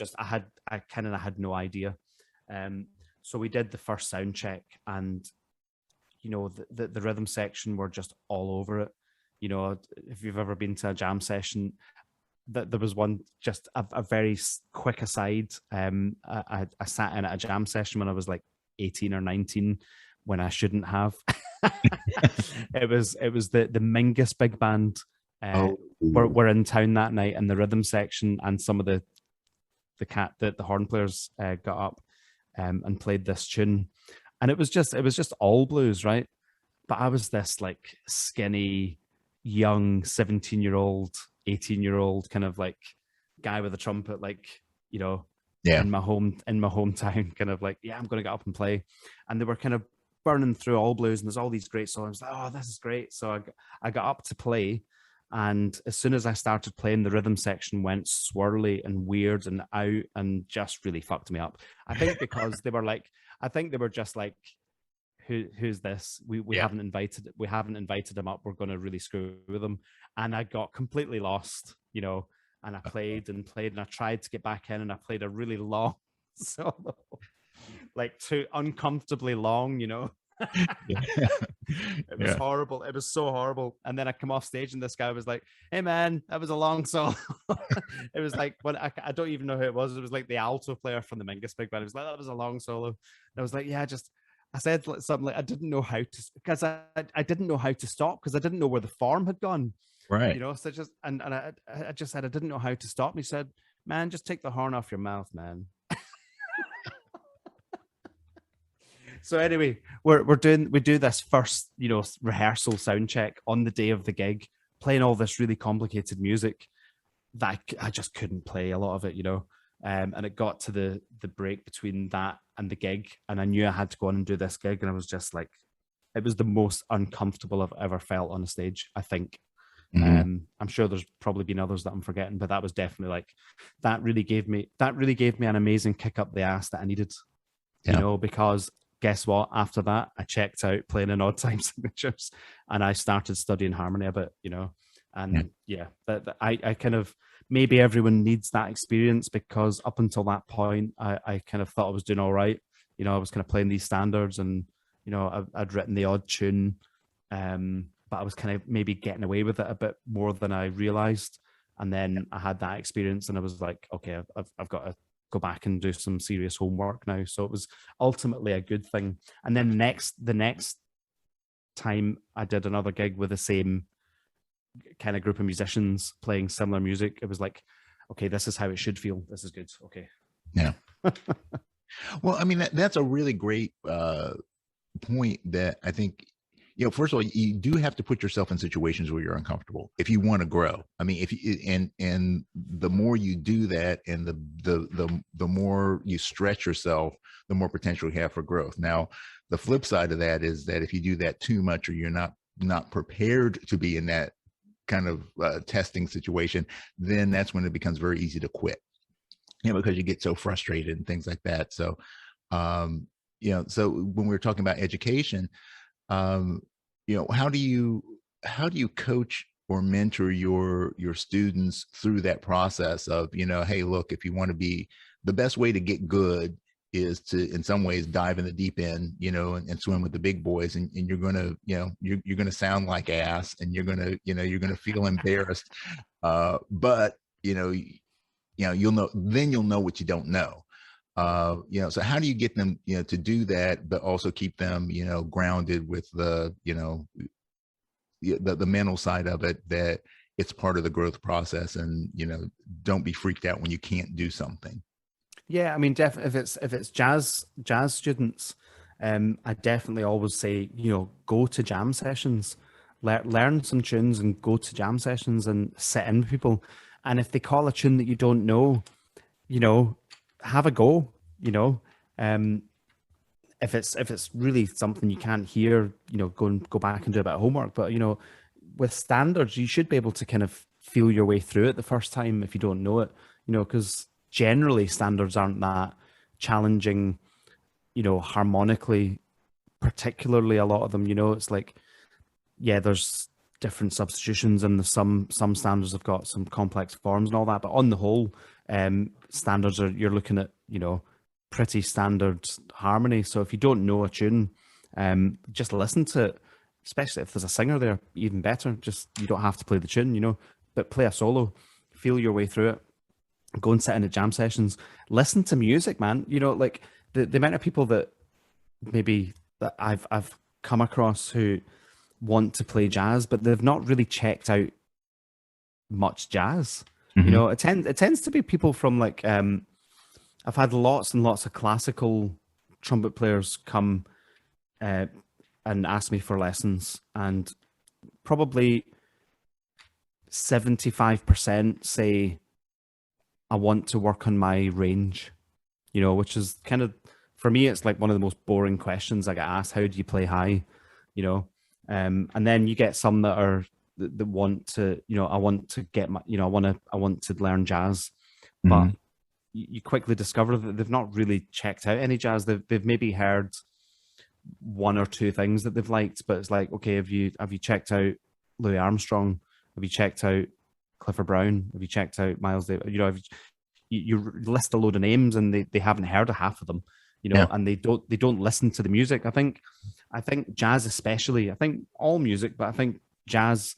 had no idea. So we did the first sound check, and the rhythm section were just all over it. If you've ever been to a jam session, that there was one, just a very quick aside. I sat in at a jam session when I was like 18 or 19, when I shouldn't have. It was the Mingus big band were in town that night, and the rhythm section and some of the horn players got up and played this tune, and it was just all blues, right? But I was this like skinny young 17-year-old 18-year-old kind of like guy with a trumpet, like in my hometown, kind of like, I'm going to get up and play. And they were kind of burning through all blues, and there's all these great songs. Like, oh, this is great. So I got up to play, and as soon as I started playing, the rhythm section went swirly and weird and out, and just really fucked me up. I think because they were just like, who's this? We haven't invited him up. We're going to really screw with him. And I got completely lost, and I played and I tried to get back in, and I played a really long solo, like too uncomfortably long, It was horrible. It was so horrible. And then I come off stage, and this guy was like, "Hey man, that was a long solo." It was like, when I don't even know who it was. It was like the alto player from the Mingus big band. It was like, that was a long solo. And I was like, I said something like, I didn't know how to, because I didn't know how to stop, because I didn't know where the form had gone. Right. So I just said I didn't know how to stop. And he said, "Man, just take the horn off your mouth, man." So anyway, we do this first, rehearsal sound check on the day of the gig, playing all this really complicated music that I just couldn't play a lot of it, and it got to the break between that and the gig, and I knew I had to go on and do this gig, and I was just like, it was the most uncomfortable I've ever felt on a stage, I think. I'm sure there's probably been others that I'm forgetting, but that was definitely like, that really gave me an amazing kick up the ass that I needed, because guess what? After that, I checked out playing in odd time signatures, and I started studying harmony a bit, and I kind of, maybe everyone needs that experience, because up until that point, I kind of thought I was doing all right. I was kind of playing these standards, and, I'd written the odd tune, but I was kind of maybe getting away with it a bit more than I realized. And then I had that experience, and I was like, okay, I've got to go back and do some serious homework now. So it was ultimately a good thing. And then the next time I did another gig with the same kind of group of musicians playing similar music, it was like, okay, this is how it should feel. This is good. Okay. Yeah. Well, I mean, that's a really great point that I think, first of all, you do have to put yourself in situations where you're uncomfortable if you want to grow. I mean, and the more you do that, and the more you stretch yourself, the more potential you have for growth. Now, the flip side of that is that if you do that too much, or you're not prepared to be in that kind of testing situation, then that's when it becomes very easy to quit, because you get so frustrated and things like that. So, so when we were talking about education, how do you coach or mentor your students through that process of, hey, look, if you want to be, the best way to get good is to, in some ways, dive in the deep end, and swim with the big boys, and you're going to, you're going to sound like ass, and you're going to feel embarrassed. But, you'll know what you don't know. You know, so how do you get them, you know, to do that, but also keep them, you know, grounded with the, you know, the mental side of it, that it's part of the growth process, and, you know, don't be freaked out when you can't do something. Yeah, I mean, definitely if it's jazz students, I definitely always say, go to jam sessions, learn some tunes and go to jam sessions and sit in with people. And if they call a tune that you don't know, you know, have a go. You know, um, if it's really something you can't hear, go back and do a bit of homework. But with standards, you should be able to kind of feel your way through it the first time if you don't know it. Because generally standards aren't that challenging. Harmonically, particularly a lot of them. It's like, yeah, there's different substitutions, and some standards have got some complex forms and all that. But on the whole, standards you're looking at pretty standard harmony. So if you don't know a tune, just listen to it. Especially if there's a singer there, even better. Just you don't have to play the tune, but play a solo, feel your way through it. Go and sit in at jam sessions. Listen to music, man. Like the amount of people that maybe that I've come across who want to play jazz, but they've not really checked out much jazz. Mhm. It tends to be people from like I've had lots and lots of classical trumpet players come and ask me for lessons, and probably 75% say I want to work on my range, which is kind of, for me, it's like one of the most boring questions I get asked. How do you play high? And then you get some that want to, I want to get my, I want to learn jazz, but Mhm. you quickly discover that they've not really checked out any jazz. They've maybe heard one or two things that they've liked, but it's like, okay, have you checked out Louis Armstrong? Have you checked out Clifford Brown? Have you checked out Miles Davis? You list a load of names and they haven't heard of half of them, Yeah. and they don't listen to the music. I think jazz especially, I think all music, but I think jazz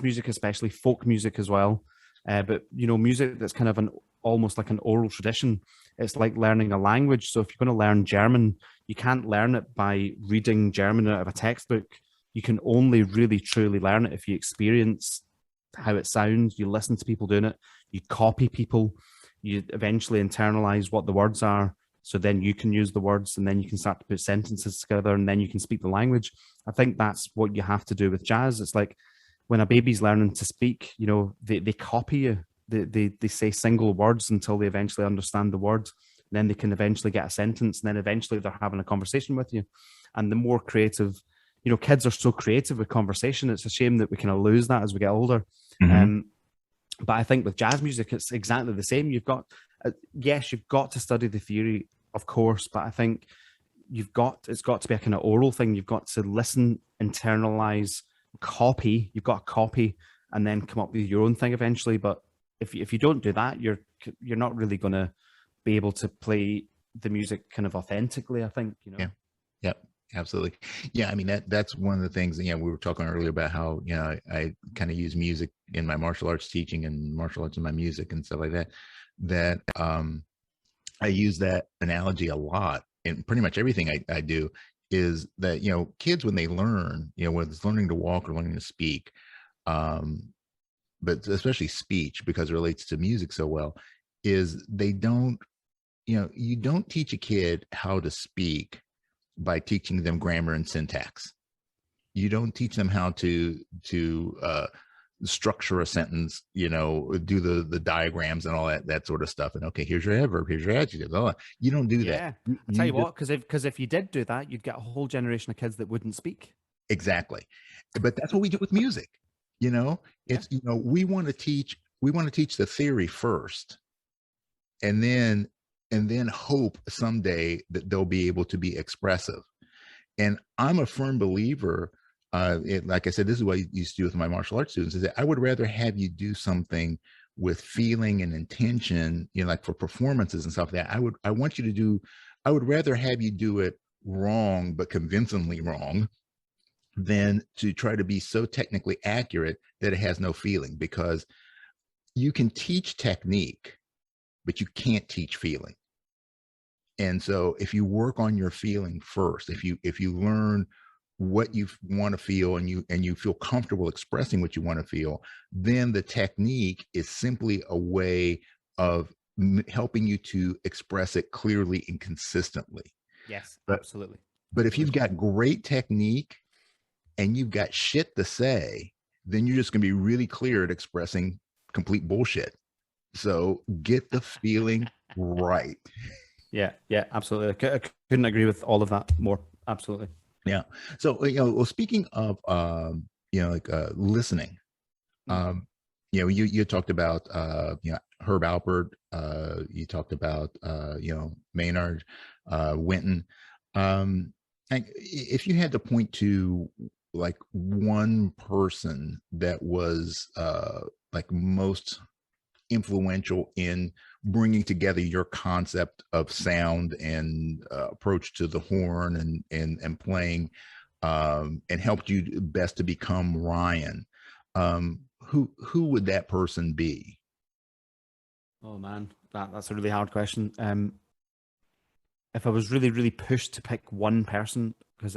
music, especially folk music as well. But music that's kind of an almost like an oral tradition. It's like learning a language. So if you're going to learn German, you can't learn it by reading German out of a textbook. You can only really truly learn it if you experience how it sounds. You listen to people doing it. You copy people. You eventually internalize what the words are. So then you can use the words, and then you can start to put sentences together, and then you can speak the language. I think that's what you have to do with jazz. It's like when a baby's learning to speak, they copy you. They say single words until they eventually understand the word. Then they can eventually get a sentence, and then eventually they're having a conversation with you. And the more creative, kids are so creative with conversation. It's a shame that we kind of lose that as we get older. Mhm. But I think with jazz music, it's exactly the same. You've got, yes, you've got to study the theory, of course, but I think it's got to be a kind of oral thing. You've got to listen, internalize, copy. You've got to copy and then come up with your own thing eventually. But if you don't do that, you're not really going to be able to play the music kind of authentically, I think. Yeah. Yep. Absolutely. Yeah. I mean, that's one of the things, we were talking earlier about how, I kind of use music in my martial arts teaching and martial arts in my music and stuff like that, I use that analogy a lot in pretty much everything I do, is that, kids, when they learn, whether it's learning to walk or learning to speak, um, but especially speech, because it relates to music so well, is they don't, you don't teach a kid how to speak by teaching them grammar and syntax. You don't teach them how to structure a sentence, do the diagrams and all that sort of stuff. And okay, here's your adverb, here's your adjective. You don't do that. Yeah. I tell You you just, what, because if you did do that, you'd get a whole generation of kids that wouldn't speak. exactly. But that's what we do with music. Yeah. It's, we want to teach the theory first, and then hope someday that they'll be able to be expressive. And I'm a firm believer, like I said, this is what I used to do with my martial arts students, is that I would rather have you do something with feeling and intention, like for performances and stuff like that. I would rather have you do it wrong, but convincingly wrong, than to try to be so technically accurate that it has no feeling. Because you can teach technique, but you can't teach feeling. And so if you work on your feeling first, if you learn what you want to feel and you feel comfortable expressing what you want to feel, then the technique is simply a way of helping you to express it clearly and consistently. Yes, But absolutely. but if you've got great technique and you've got shit to say, then you're just going to be really clear at expressing complete bullshit. So get the feeling right. Yeah, yeah, absolutely. I couldn't agree with all of that more. Absolutely. Yeah. So, well, speaking of, like listening, um, you talked about, Herb Alpert, you talked about, Maynard, Winton. And if you had to point to like one person that was, like most influential in bringing together your concept of sound and approach to the horn and playing, and helped you best to become Ryan, who would that person be? Oh man, that's a really hard question. If I was really, really pushed to pick one person, because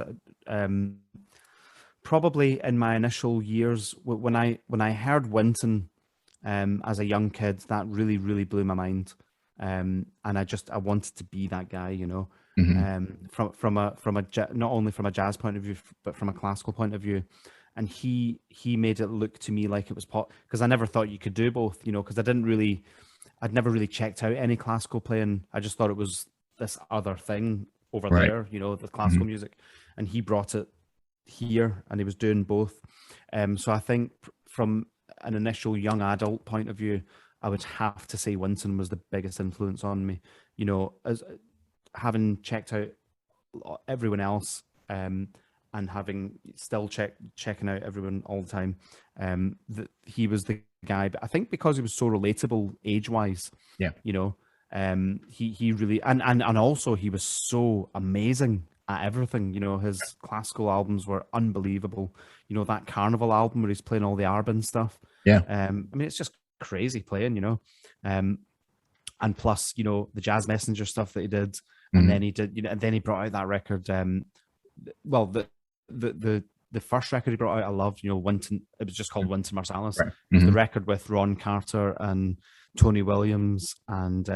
probably in my initial years when I heard Winton as a young kid, that really, really blew my mind. And I wanted to be that guy, Mm-hmm. not only from a jazz point of view, but from a classical point of view. And he made it look to me like it was because I never thought you could do both, because I'd never really checked out any classical playing. I just thought it was this other thing over Right. there, the classical music, and he brought it here, and he was doing both. So I think from an initial young adult point of view, I would have to say Winton was the biggest influence on me. As having checked out everyone else, and having still checking out everyone all the time, he was the guy. But I think because he was so relatable age wise, Yeah. he really and also he was so amazing at everything. His classical albums were unbelievable. That Carnival album where he's playing all the Arbin stuff. Yeah. I mean, it's just crazy playing. And plus, the Jazz Messenger stuff that he did, and Mm-hmm. then he did, and then he brought out that record. Well, the first record he brought out, I loved. Winton. It was just called Winton Marsalis. Right. It was the Mm-hmm. record with Ron Carter and Tony Williams and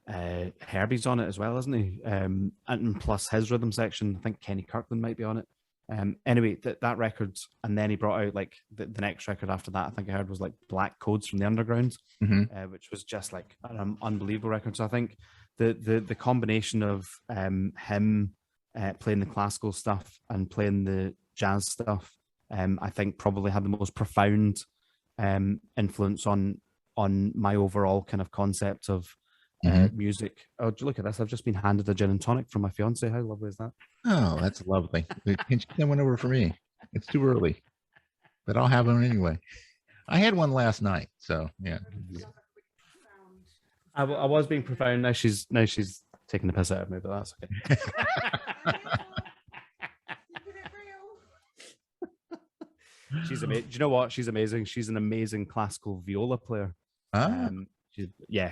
Herbie's on it as well, isn't he? And plus his rhythm section, I think Kenny Kirkland might be on it. Anyway, that record, and then he brought out like the next record after that. I think I heard was like Black Codes from the Underground, Mm-hmm. which was just like an unbelievable record. So I think the combination of him playing the classical stuff and playing the jazz stuff, I think probably had the most profound influence on my overall kind of concept of music. Oh, look at this! I've just been handed a gin and tonic from my fiance. How lovely is that? Oh, that's lovely. Can you send one over for me? It's too early, but I'll have one anyway. I had one last night, so yeah. I was being profound. Now she's taking the piss out of me, but that's okay. She's amazing. Do you know what? She's amazing. She's an amazing classical viola player.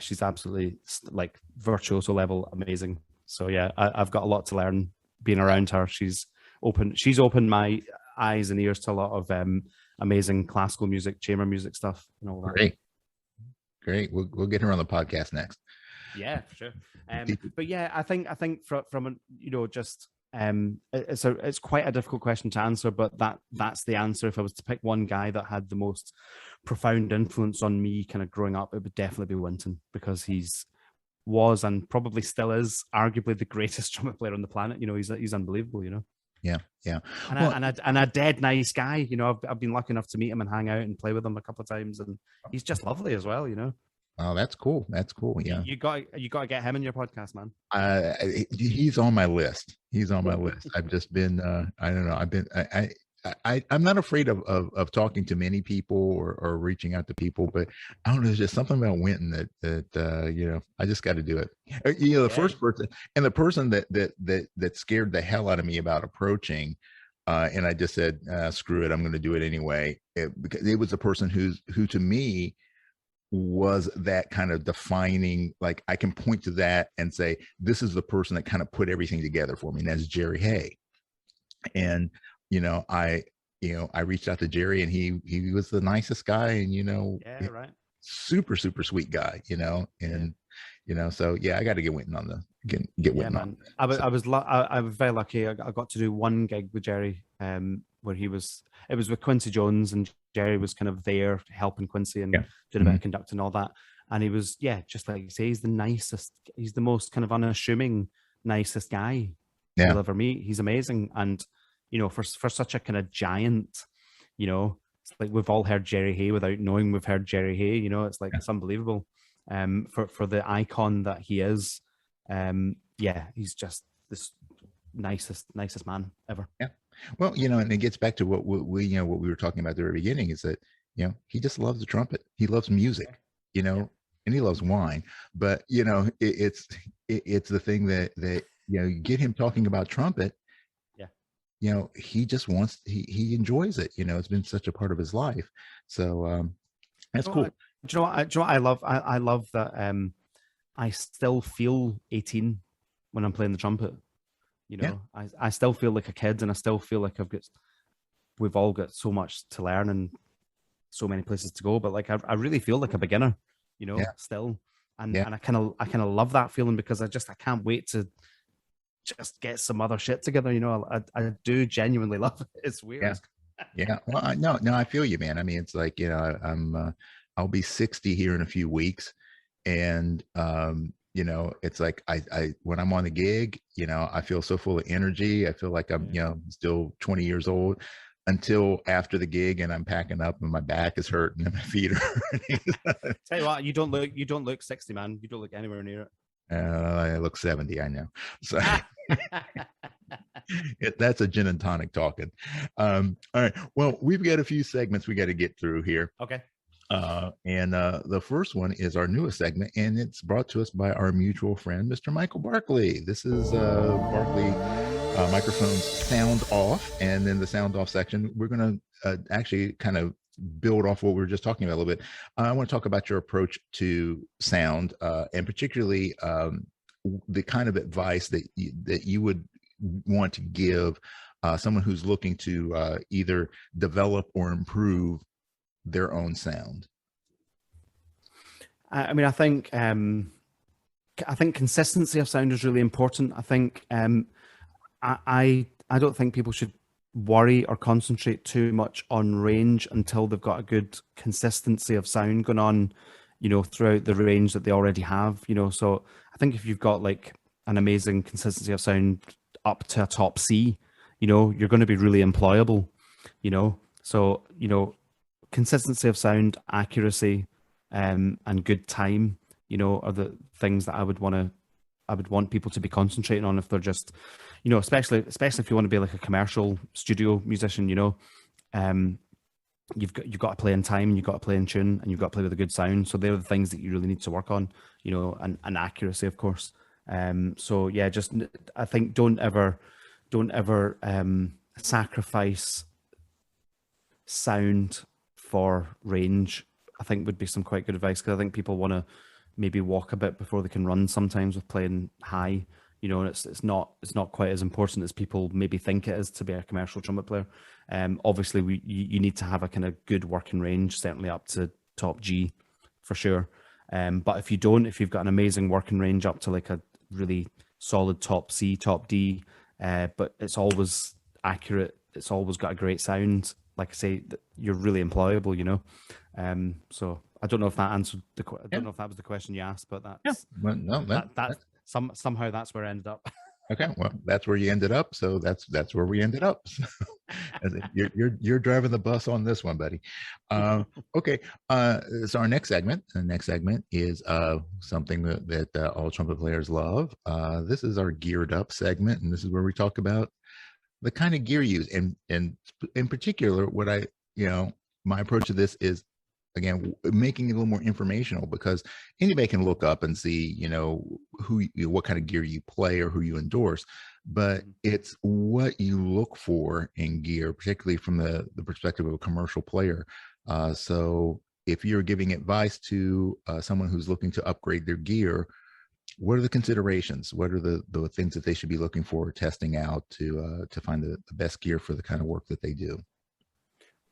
She's absolutely like virtuoso level amazing. So yeah, I've got a lot to learn being around her. She's opened my eyes and ears to a lot of amazing classical music, chamber music stuff, and all that. Great. We'll get her on the podcast next. Yeah, for sure. But yeah, I think from just it's quite a difficult question to answer, but that's the answer. If I was to pick one guy that had the most profound influence on me kind of growing up, it would definitely be Winton, because was and probably still is arguably the greatest trumpet player on the planet. He's unbelievable. Yeah. And a dead nice guy. I've been lucky enough to meet him and hang out and play with him a couple of times, and he's just lovely as well. Oh, that's cool. Yeah. You got to get him in your podcast, man. He's on my list. I've just been, I don't know. I'm not afraid of talking to many people or reaching out to people, but I don't know. There's just something about Winton that I just got to do it. The first person, and the person that scared the hell out of me about approaching, and I just said, screw it, I'm going to do it anyway. Because it was a person who to me was that kind of defining, like I can point to that and say, this is the person that kind of put everything together for me. And that's Jerry Hay. And, you know, I reached out to Jerry, and he was the nicest guy, and, Yeah, right. super, super sweet guy, and, so yeah, I got to get Winton on get Yeah, Winton on. man. I was very lucky. I got to do one gig with Jerry, where it was with Quincy Jones, and Jerry was kind of there helping Quincy and Yeah. doing a bit of conducting and all that. And he was, yeah, just like you say, he's the nicest. He's the most kind of unassuming, nicest guy Yeah. you'll ever meet. He's amazing, and for such a kind of giant, it's like we've all heard Jerry Hay without knowing we've heard Jerry Hay. It's like it's unbelievable. For the icon that he is. Yeah, he's just this nicest man ever. Yeah. Well, and it gets back to what we were talking about at the very beginning, is that, he just loves the trumpet. He loves music, and he loves wine. But, it's the thing that you get him talking about trumpet. Yeah. He just he enjoys it. It's been such a part of his life. So that's cool. Do you know what I love? I love that I still feel 18 when I'm playing the trumpet. I still feel like a kid, and I still feel like we've all got so much to learn and so many places to go. But like, I really feel like a beginner, still. And I kind of love that feeling, because I can't wait to just get some other shit together. I do genuinely love it. It's weird. Yeah. Well, no, I feel you, man. I mean, it's like, I'll be 60 here in a few weeks. And, it's like, I when I'm on the gig, I feel so full of energy. I feel like I'm, still 20 years old, until after the gig, and I'm packing up and my back is hurting and my feet are hurting. Tell you what, you don't look 60, man. You don't look anywhere near it. I look 70, I know. So that's a gin and tonic talking. All right. Well, we've got a few segments we got to get through here. Okay. And the first one is our newest segment, and it's brought to us by our mutual friend, Mr. Michael Barkley. This is Barkley microphones sound off, and then the sound off section, we're going to actually kind of build off what we were just talking about a little bit. I want to talk about your approach to sound, and particularly the kind of advice that you would want to give someone who's looking to either develop or improve their own sound. I mean, I think consistency of sound is really important. I think I don't think people should worry or concentrate too much on range until they've got a good consistency of sound going on, throughout the range that they already have. So I think if you've got like an amazing consistency of sound up to a top C, you're going to be really employable. So consistency of sound, accuracy, and good time, are the things that I would want people to be concentrating on if they're just, especially if you want to be like a commercial studio musician, you've got to play in time, you've got to play in tune, and you've got to play with a good sound. So they're the things that you really need to work on, and accuracy, of course. So yeah, just, I think don't ever sacrifice sound for range, I think would be some quite good advice, because I think people want to maybe walk a bit before they can run sometimes with playing high, and it's not quite as important as people maybe think it is to be a commercial trumpet player. Obviously you need to have a kind of good working range, certainly up to top G for sure. But if you've got an amazing working range up to like a really solid top C, top D, but it's always accurate, it's always got a great sound, like I say, you're really employable, so I don't know if that answered I don't know if that was the question you asked, but that's somehow that's where I ended up. Okay, well, that's where you ended up, so that's where we ended up. So, you're driving the bus on this one, buddy. Okay, so our next segment. The next segment is something that all trumpet players love. This is our geared up segment, and this is where we talk about the kind of gear used, and in particular, what my approach to this is, again, making it a little more informational, because anybody can look up and see, what kind of gear you play or who you endorse, but it's what you look for in gear, particularly from the perspective of a commercial player. So if you're giving advice to someone who's looking to upgrade their gear, what are the considerations? What are the things that they should be looking for, testing out to find the best gear for the kind of work that they do?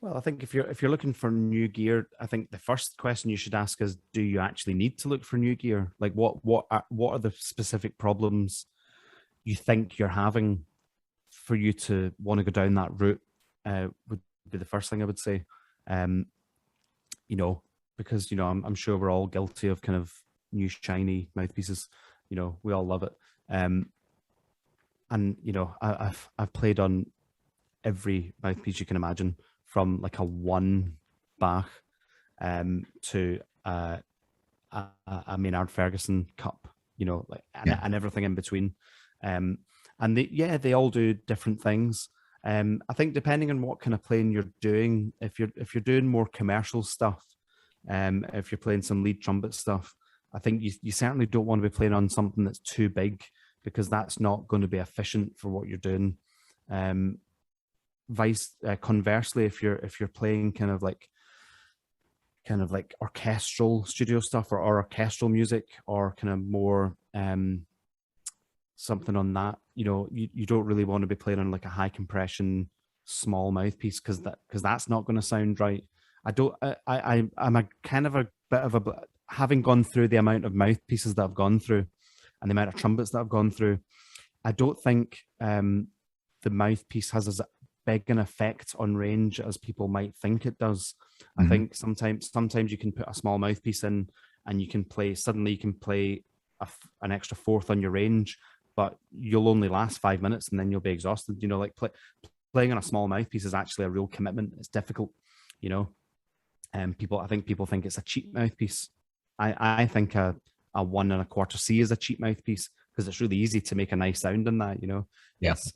Well, I think if you're looking for new gear, I think the first question you should ask is, do you actually need to look for new gear? Like, what are the specific problems you think you're having for you to want to go down that route? Would be the first thing I would say. You know, because I'm sure we're all guilty of kind of new shiny mouthpieces. We all love it. And I've played on every mouthpiece you can imagine, from like a 1 Bach to a Maynard Ferguson cup, and everything in between. And they all do different things. I think depending on what kind of playing you're doing, if you're doing more commercial stuff, if you're playing some lead trumpet stuff, I think you certainly don't want to be playing on something that's too big, because that's not going to be efficient for what you're doing. Conversely, if you're playing kind of like orchestral studio stuff or orchestral music, or kind of more something on that, you don't really want to be playing on like a high compression small mouthpiece, because that's not going to sound right. I'm a kind of a bit of a, having gone through the amount of mouthpieces that I've gone through and the amount of trumpets that I've gone through, I don't think the mouthpiece has as big an effect on range as people might think it does. I think sometimes you can put a small mouthpiece in and you can play an extra fourth on your range, but you'll only last 5 minutes and then you'll be exhausted. Playing on a small mouthpiece is actually a real commitment. It's difficult, I think people think it's a cheap mouthpiece. I think a 1 1/4 C is a cheap mouthpiece, because it's really easy to make a nice sound in that. Yes,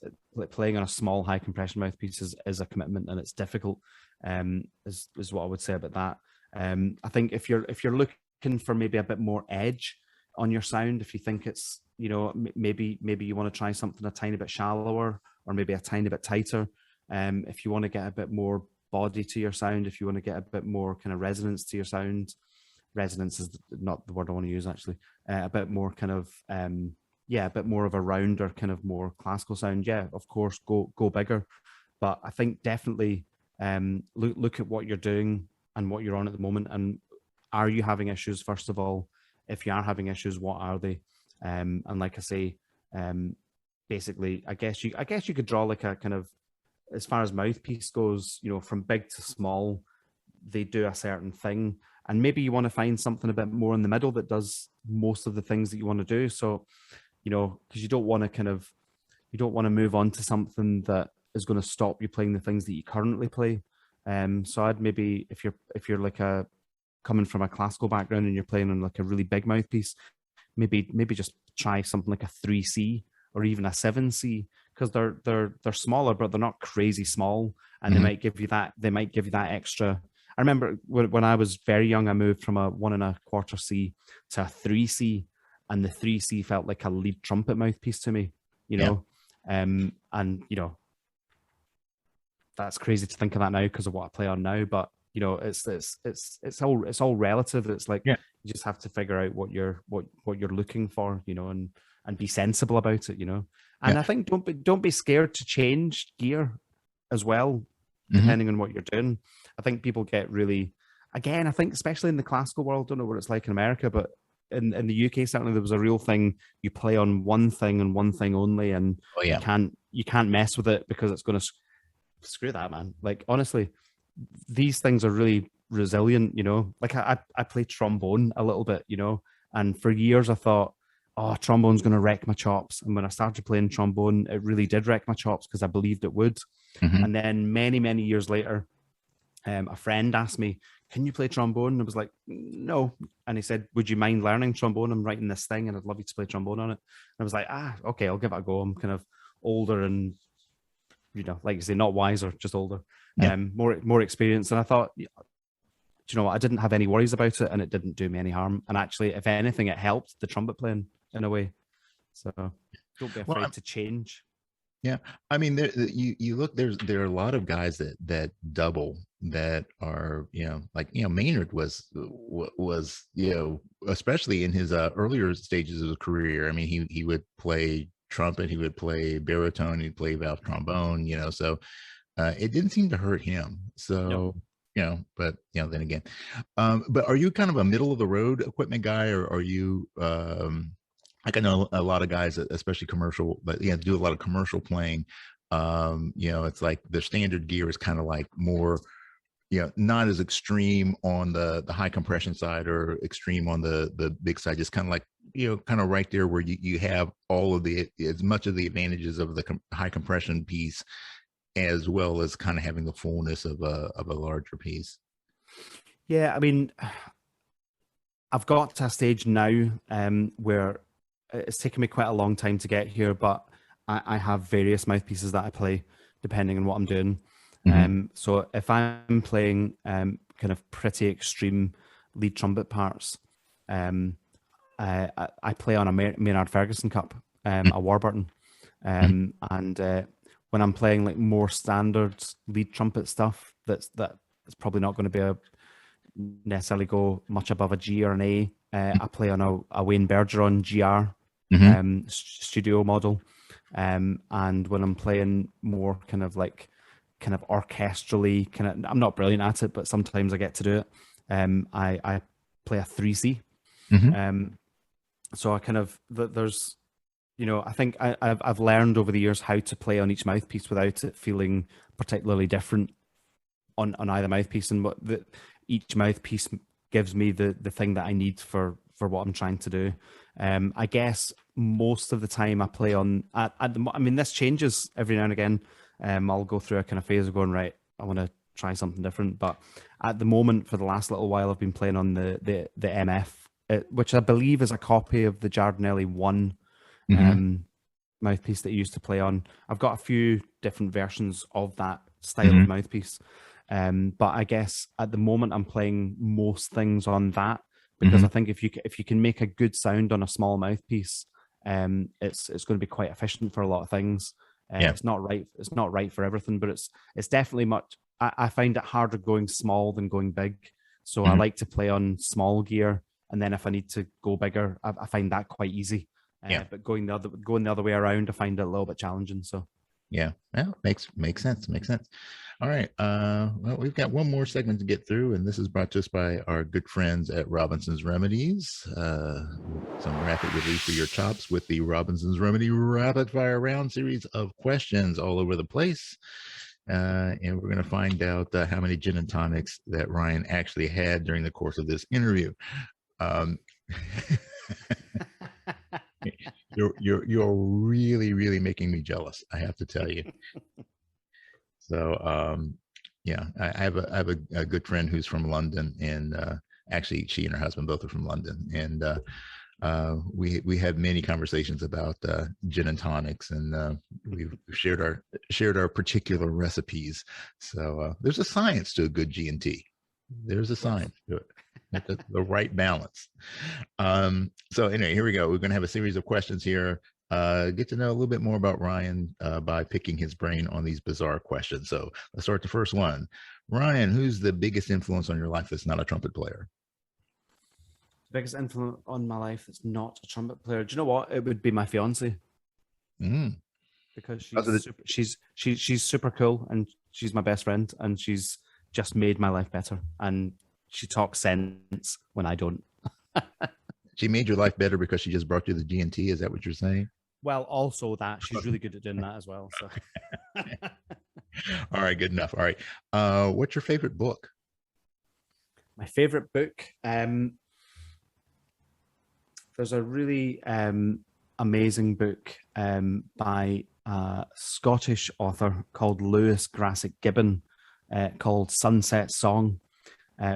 playing on a small high compression mouthpiece is a commitment, and it's difficult. Is what I would say about that. I think if you're looking for maybe a bit more edge on your sound, if you think it's maybe you want to try something a tiny bit shallower, or maybe a tiny bit tighter. If you want to get a bit more body to your sound, if you want to get a bit more kind of resonance to your sound, resonance is not the word I want to use actually, a bit more kind of a bit more of a rounder kind of more classical sound, of course go bigger. But I think definitely look at what you're doing and what you're on at the moment, and are you having issues? First of all, if you are having issues, what are they? And like I say, basically I guess you could draw like a kind of, as far as mouthpiece goes, from big to small, they do a certain thing, and maybe you want to find something a bit more in the middle that does most of the things that you want to do. So, because you don't want to move on to something that is going to stop you playing the things that you currently play. So I'd maybe, if you're like coming from a classical background and you're playing on like a really big mouthpiece, maybe just try something like a 3C or even a 7C, because they're smaller, but they're not crazy small, and they might give you that extra. I remember when I was very young, I moved from a 1 1/4 C to a 3C, and the 3C felt like a lead trumpet mouthpiece to me, and that's crazy to think of that now because of what I play on now. But it's all relative. It's like you just have to figure out what you're looking for, and be sensible about it, And I think don't be scared to change gear as well, depending on what you're doing. I think people get really, again, I think especially in the classical world, don't know what it's like in America, but in the UK certainly there was a real thing. You play on one thing and one thing only, and you can't mess with it because it's going to screw that, man. Like honestly, these things are really resilient, Like I play trombone a little bit, and for years I thought, oh, trombone's going to wreck my chops. And when I started playing trombone, it really did wreck my chops because I believed it would. And then many, many years later, a friend asked me, can you play trombone? And I was like, no. And he said, would you mind learning trombone? I'm writing this thing and I'd love you to play trombone on it. And I was like, okay, I'll give it a go. I'm kind of older and, like you say, not wiser, just older, more experienced. And I thought, what? I didn't have any worries about it, and it didn't do me any harm. And actually, if anything, it helped the trumpet playing in a way. So don't be afraid to change. Yeah, I mean, you look. There are a lot of guys that double that are, like, Maynard was, especially in his earlier stages of his career. I mean, he would play trumpet, he would play baritone, he'd play valve trombone, so it didn't seem to hurt him. No. So, but then again, but are you kind of a middle of the road equipment guy, or are you, like, I know a lot of guys, especially commercial, but do a lot of commercial playing. It's like the standard gear is kind of like more, not as extreme on the high compression side or extreme on the big side, just kind of like, kind of right there where you have all of as much of the advantages of the high compression piece, as well as kind of having the fullness of a larger piece. Yeah, I mean, I've got to a stage now where it's taken me quite a long time to get here, but I have various mouthpieces that I play depending on what I'm doing. So if I'm playing kind of pretty extreme lead trumpet parts, I play on a Maynard Ferguson Cup, a Warburton, and when I'm playing like more standard lead trumpet stuff, that's probably not going to be necessarily go much above a G or an A. I play on a Wayne Bergeron GR studio model, and when I'm playing more kind of orchestrally, I'm not brilliant at it, but sometimes I get to do it. I play a 3C. So I kind of there's, I think I've learned over the years how to play on each mouthpiece without it feeling particularly different on either mouthpiece, and what each mouthpiece gives me the thing that I need for what I'm trying to do. I guess most of the time I play on I mean, this changes every now and again. I'll go through a kind of phase of going, right, I want to try something different. But at the moment, for the last little while, I've been playing on the MF, which I believe is a copy of the Giardinelli 1 mouthpiece that you used to play on. I've got a few different versions of that style of mouthpiece. But I guess at the moment I'm playing most things on that, because I think if you can make a good sound on a small mouthpiece, it's going to be quite efficient for a lot of things. It's not right for everything, but it's definitely much. I find it harder going small than going big. So I like to play on small gear, and then if I need to go bigger, I find that quite easy. But going the other way around, I find it a little bit challenging. So makes sense. All right. Well, we've got one more segment to get through, and this is brought to us by our good friends at Robinson's Remedies. Some rapid relief for your chops with the Robinson's Remedy Rapid Fire Round series of questions all over the place. And we're going to find out how many gin and tonics that Ryan actually had during the course of this interview. You're really, really making me jealous, I have to tell you. So I have a good friend who's from London, and actually she and her husband both are from London, and we had many conversations about gin and tonics, and we've shared our particular recipes. So there's a science to a good G&T. There's a science to it. The right balance. So anyway, here we go. We're going to have a series of questions here. Get to know a little bit more about Ryan by picking his brain on these bizarre questions. So let's start the first one. Ryan, who's the biggest influence on your life that's not a trumpet player? Biggest influence on my life that's not a trumpet player. Do you know what? It would be my fiance. Because she's super cool, and she's my best friend, and she's just made my life better, and she talks sense when I don't. She made your life better because she just brought you the G&T. Is that what you're saying? Well, also that she's really good at doing that as well. So, all right, good enough. All right, what's your favorite book? My favorite book. There's a really amazing book by a Scottish author called Lewis Grassic Gibbon, called Sunset Song.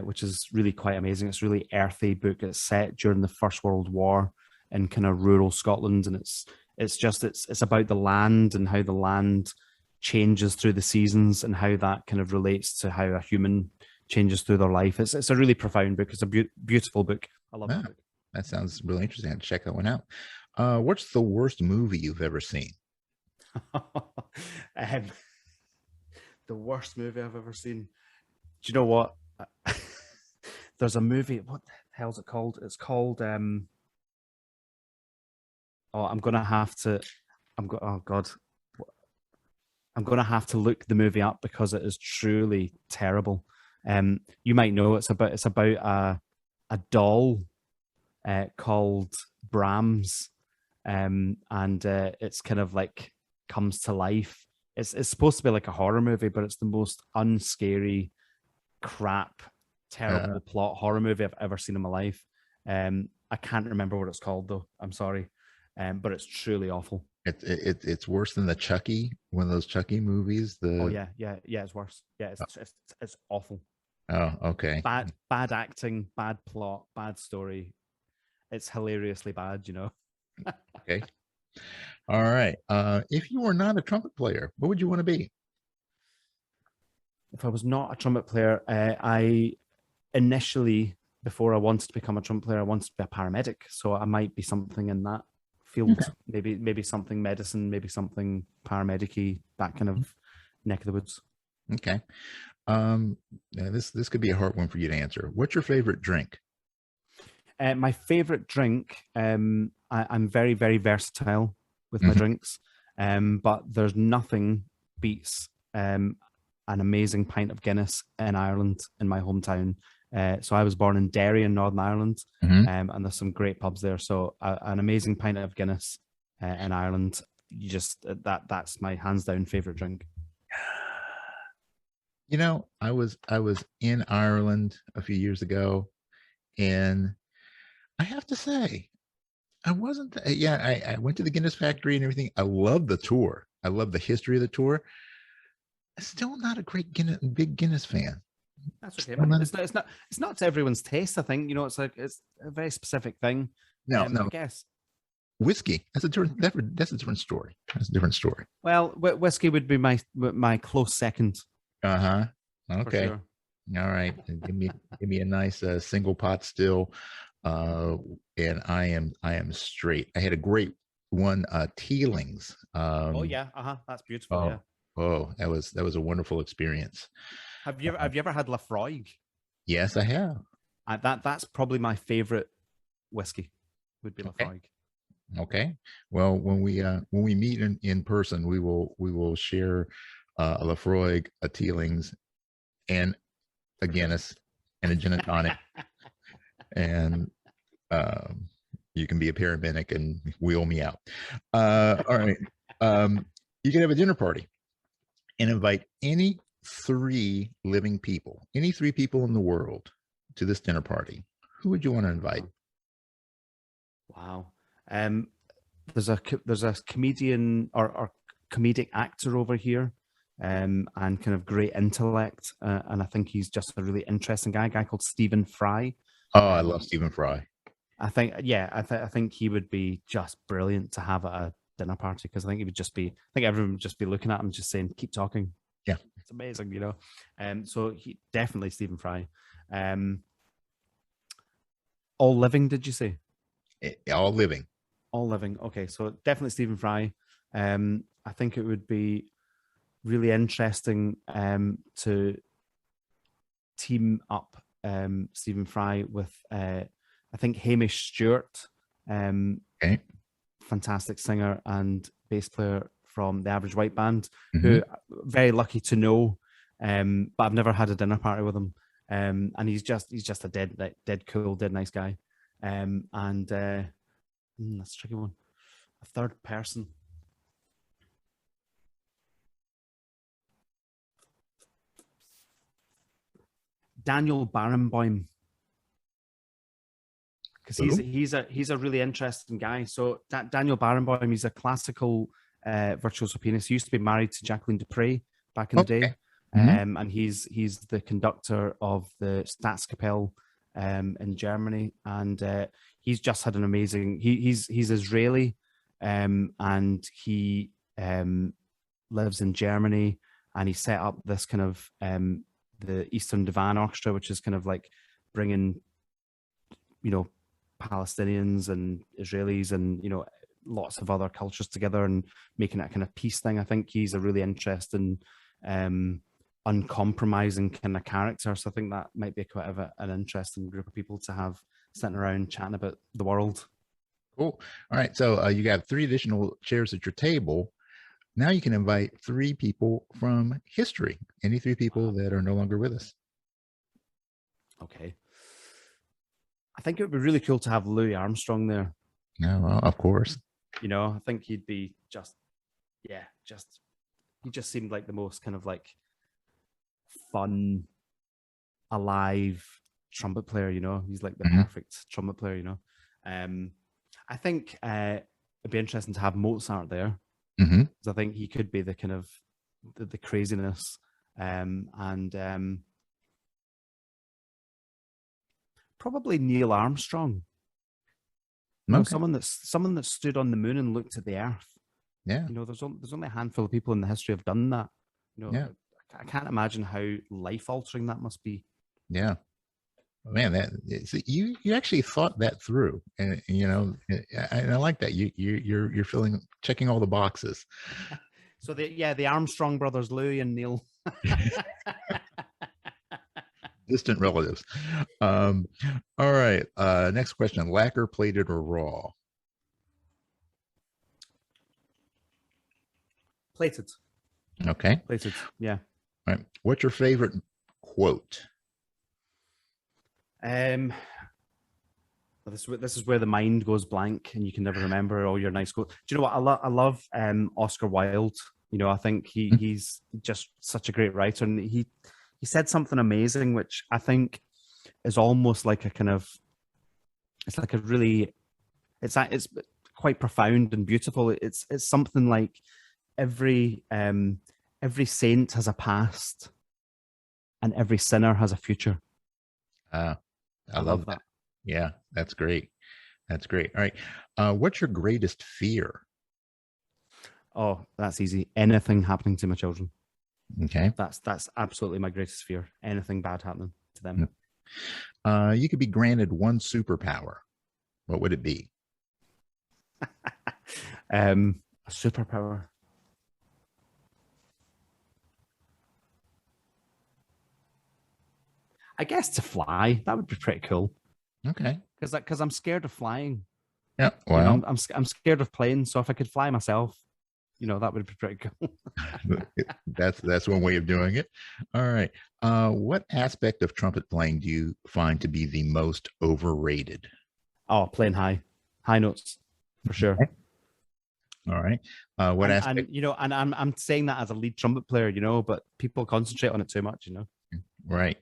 Which is really quite amazing. It's a really earthy book. It's set during the First World War in kind of rural Scotland, and it's about the land and how the land changes through the seasons, and how that kind of relates to how a human changes through their life. It's a really profound book. It's a beautiful book. I love that book. That sounds really interesting. I have to check that one out. What's the worst movie you've ever seen? The worst movie I've ever seen. you know what? There's a movie. What the hell's it called? It's called. Oh, I'm gonna have to. Oh God. I'm gonna have to look the movie up because it is truly terrible. You might know it's about a doll called Brahms, and it's kind of like comes to life. It's supposed to be like a horror movie, but it's the most unscary, crap, terrible plot horror movie I've ever seen in my life. I can't remember what it's called though. I'm sorry, but it's truly awful. It's worse than the Chucky, one of those Chucky movies. Oh The yeah, it's worse. Yeah, it's awful. Oh, okay. Bad acting, bad plot, bad story. It's hilariously bad, you know. Okay. All right. If you were not a trumpet player, what would you want to be? If I was not a trumpet player, I initially, before I wanted to become a trumpet player, I wanted to be a paramedic. So I might be something in that field. Okay. Maybe something medicine, maybe something paramedic-y, that kind of neck of the woods. Okay. Now this could be a hard one for you to answer. What's your favorite drink? My favorite drink, I'm very, very versatile with my Mhm. drinks, but there's nothing beats an amazing pint of Guinness in Ireland, in my hometown. So I was born in Derry in Northern Ireland, Mhm. and there's some great pubs there. So an amazing pint of Guinness in Ireland, you just that's my hands down favorite drink. You know, I was in Ireland a few years ago, and I have to say, I wasn't. Yeah, I went to the Guinness factory and everything. I love the tour. I love the history of the tour. Still not a big Guinness fan. That's okay, Still man. not. It's not to everyone's taste. I think, you know, it's a very specific thing. No, I no. guess. Whiskey. That's a different story. That's a different story. Well, whiskey would be my close second Uh-huh. for Okay. sure. All right. Give me a nice single pot still. And I am straight. I had a great one, Teelings. Oh yeah, that's beautiful. Yeah. Oh, oh, that was a wonderful experience. Have you ever had Lafroig? Yes, I have. That's probably my favorite whiskey. Would be Okay. Lafroig. Okay. Well, when we meet in person, we will share a Lafroig, a Teelings, and a Guinness, and a gin and tonic, and um, you can be a paramedic and wheel me out. All right. You can have a dinner party and invite any three people in the world to this dinner party. Who would you want to invite? Wow. Um, there's a comedian or comedic actor over here, and kind of great intellect, and I think he's just a really interesting guy. A guy called Stephen Fry. Oh, I Um, love Stephen Fry. I think, yeah, I think he would be just brilliant to have at a dinner party because I think he would just be. I think everyone would just be looking at him, just saying, "Keep talking." Yeah. It's amazing, you know. So he definitely Stephen Fry. All living, did you say? All living. All living. Okay, so definitely Stephen Fry. I think it would be really interesting to team up Stephen Fry with I think Hamish Stewart, Okay. fantastic singer and bass player from the Average White Band, Mhm. who very lucky to know, but I've never had a dinner party with him. And he's just a dead cool, dead nice guy. And that's a tricky one. A third person. Daniel Barenboim, because Who? he's a really interesting guy. So Daniel Barenboim, he's a classical virtuoso pianist. He used to be married to Jacqueline Dupre back in the day, Okay. Mhm. and he's the conductor of the Staatskapelle in Germany, and he's just had an amazing. He's Israeli, and he lives in Germany, and he set up this kind of the Eastern Divan Orchestra, which is kind of like bringing, you know, Palestinians and Israelis and, you know, lots of other cultures together and making that kind of peace thing. I think he's a really interesting uncompromising kind of character. So I think that might be quite an interesting group of people to have sitting around chatting about the world. Cool. All right. So you got 3 additional chairs at your table. Now you can invite 3 people from history. Any 3 people that are no longer with us. Okay. I think it would be really cool to have Louis Armstrong there. No, well, of course. You know, I think he'd be he just seemed like the most kind of like fun, alive trumpet player, you know. He's like the perfect trumpet player, you know. I think it'd be interesting to have Mozart there. Because I think he could be the kind of the craziness. Probably Neil Armstrong. You know, someone that stood on the moon and looked at the earth. Yeah. You know, there's only a handful of people in the history have done that. You know, I can't imagine how life altering that must be. Yeah. Man, you actually thought that through, and you know, I like that. You're checking all the boxes. So the Armstrong brothers, Louis and Neil. Distant relatives. All right. Next question: lacquer, plated, or raw? Plated. Okay. Plated. Yeah. All right. What's your favorite quote? This is where the mind goes blank and you can never remember all your nice quotes. Do you know what I love? Oscar Wilde. You know, I think he's just such a great writer, and he said something amazing, which I think is almost like a kind of, it's like a really, it's quite profound and beautiful. It's something like every saint has a past, and every sinner has a future. I love that. Yeah, that's great. That's great. All right. What's your greatest fear? Oh, that's easy. Anything happening to my children. Okay. That's absolutely my greatest fear. Anything bad happening to them. You could be granted one superpower. What would it be? A superpower. I guess to fly. That would be pretty cool. Okay. Because I'm scared of flying. Yeah. Well, you know, I'm scared of planes. So if I could fly myself, you know, that would be pretty cool. that's one way of doing it. All right. What aspect of trumpet playing do you find to be the most overrated? Oh, playing high notes for sure. Okay. All right. What aspect? And you know, and I'm saying that as a lead trumpet player, you know, but people concentrate on it too much, you know. Right.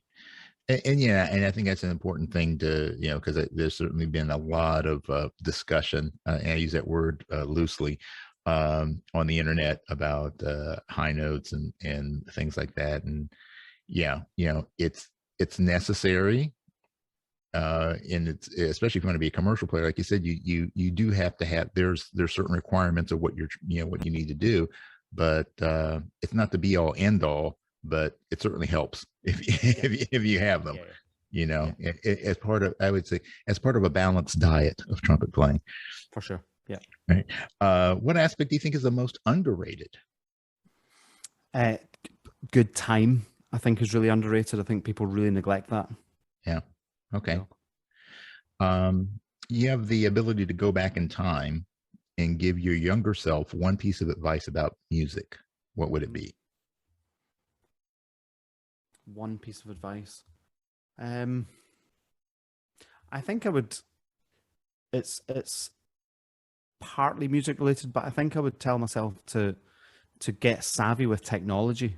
And yeah, and I think that's an important thing to, you know, because there's certainly been a lot of discussion, and I use that word loosely, on the internet about high notes and things like that. And yeah, you know, it's necessary, and it's especially if you want to be a commercial player, like you said, you do have to have there's certain requirements of what what you need to do, but it's not the be all end all. But it certainly helps if you have them, you know, as part of, I would say, as part of a balanced diet of trumpet playing. For sure. Yeah. Right. What aspect do you think is the most underrated? Good time, I think, is really underrated. I think people really neglect that. Yeah. Okay. You have the ability to go back in time and give your younger self one piece of advice about music. What would it be? One piece of advice. I think I would. It's partly music related, but I think I would tell myself to get savvy with technology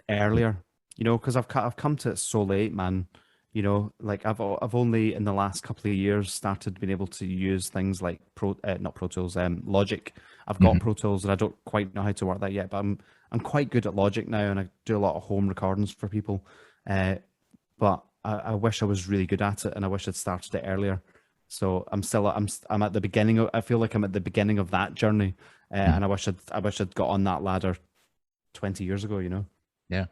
earlier. You know, because I've come to it so late, man. You know, like I've only in the last couple of years started being able to use things like not Pro Tools, Logic. I've got Pro Tools and I don't quite know how to work that yet, but I'm quite good at Logic now, and I do a lot of home recordings for people. But I wish I was really good at it, and I wish I'd started it earlier. So I'm at the beginning. I feel like I'm at the beginning of that journey, and I wish I'd got on that ladder 20 years ago. You know. Yeah,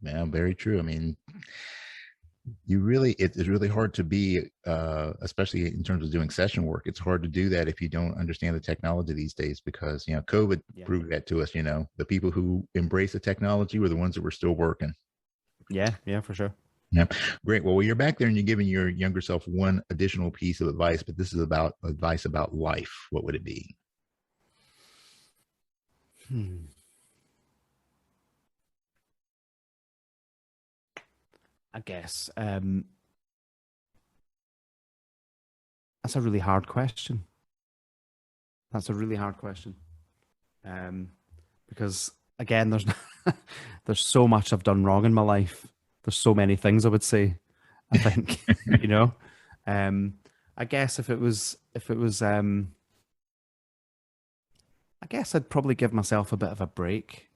very true. I mean, You really, it's really hard to be, especially in terms of doing session work. It's hard to do that if you don't understand the technology these days, because, COVID Yeah. proved that to us. The people who embrace the technology were the ones that were still working. Yeah, for sure. Yeah. Great. Well, you're back there and you're giving your younger self one additional piece of advice, but this is about advice about life. What would it be? I guess that's a really hard question. That's a really hard question. Because again, there's so much I've done wrong in my life. There's so many things I would say. I think you know. I guess if it was I guess I'd probably give myself a bit of a break.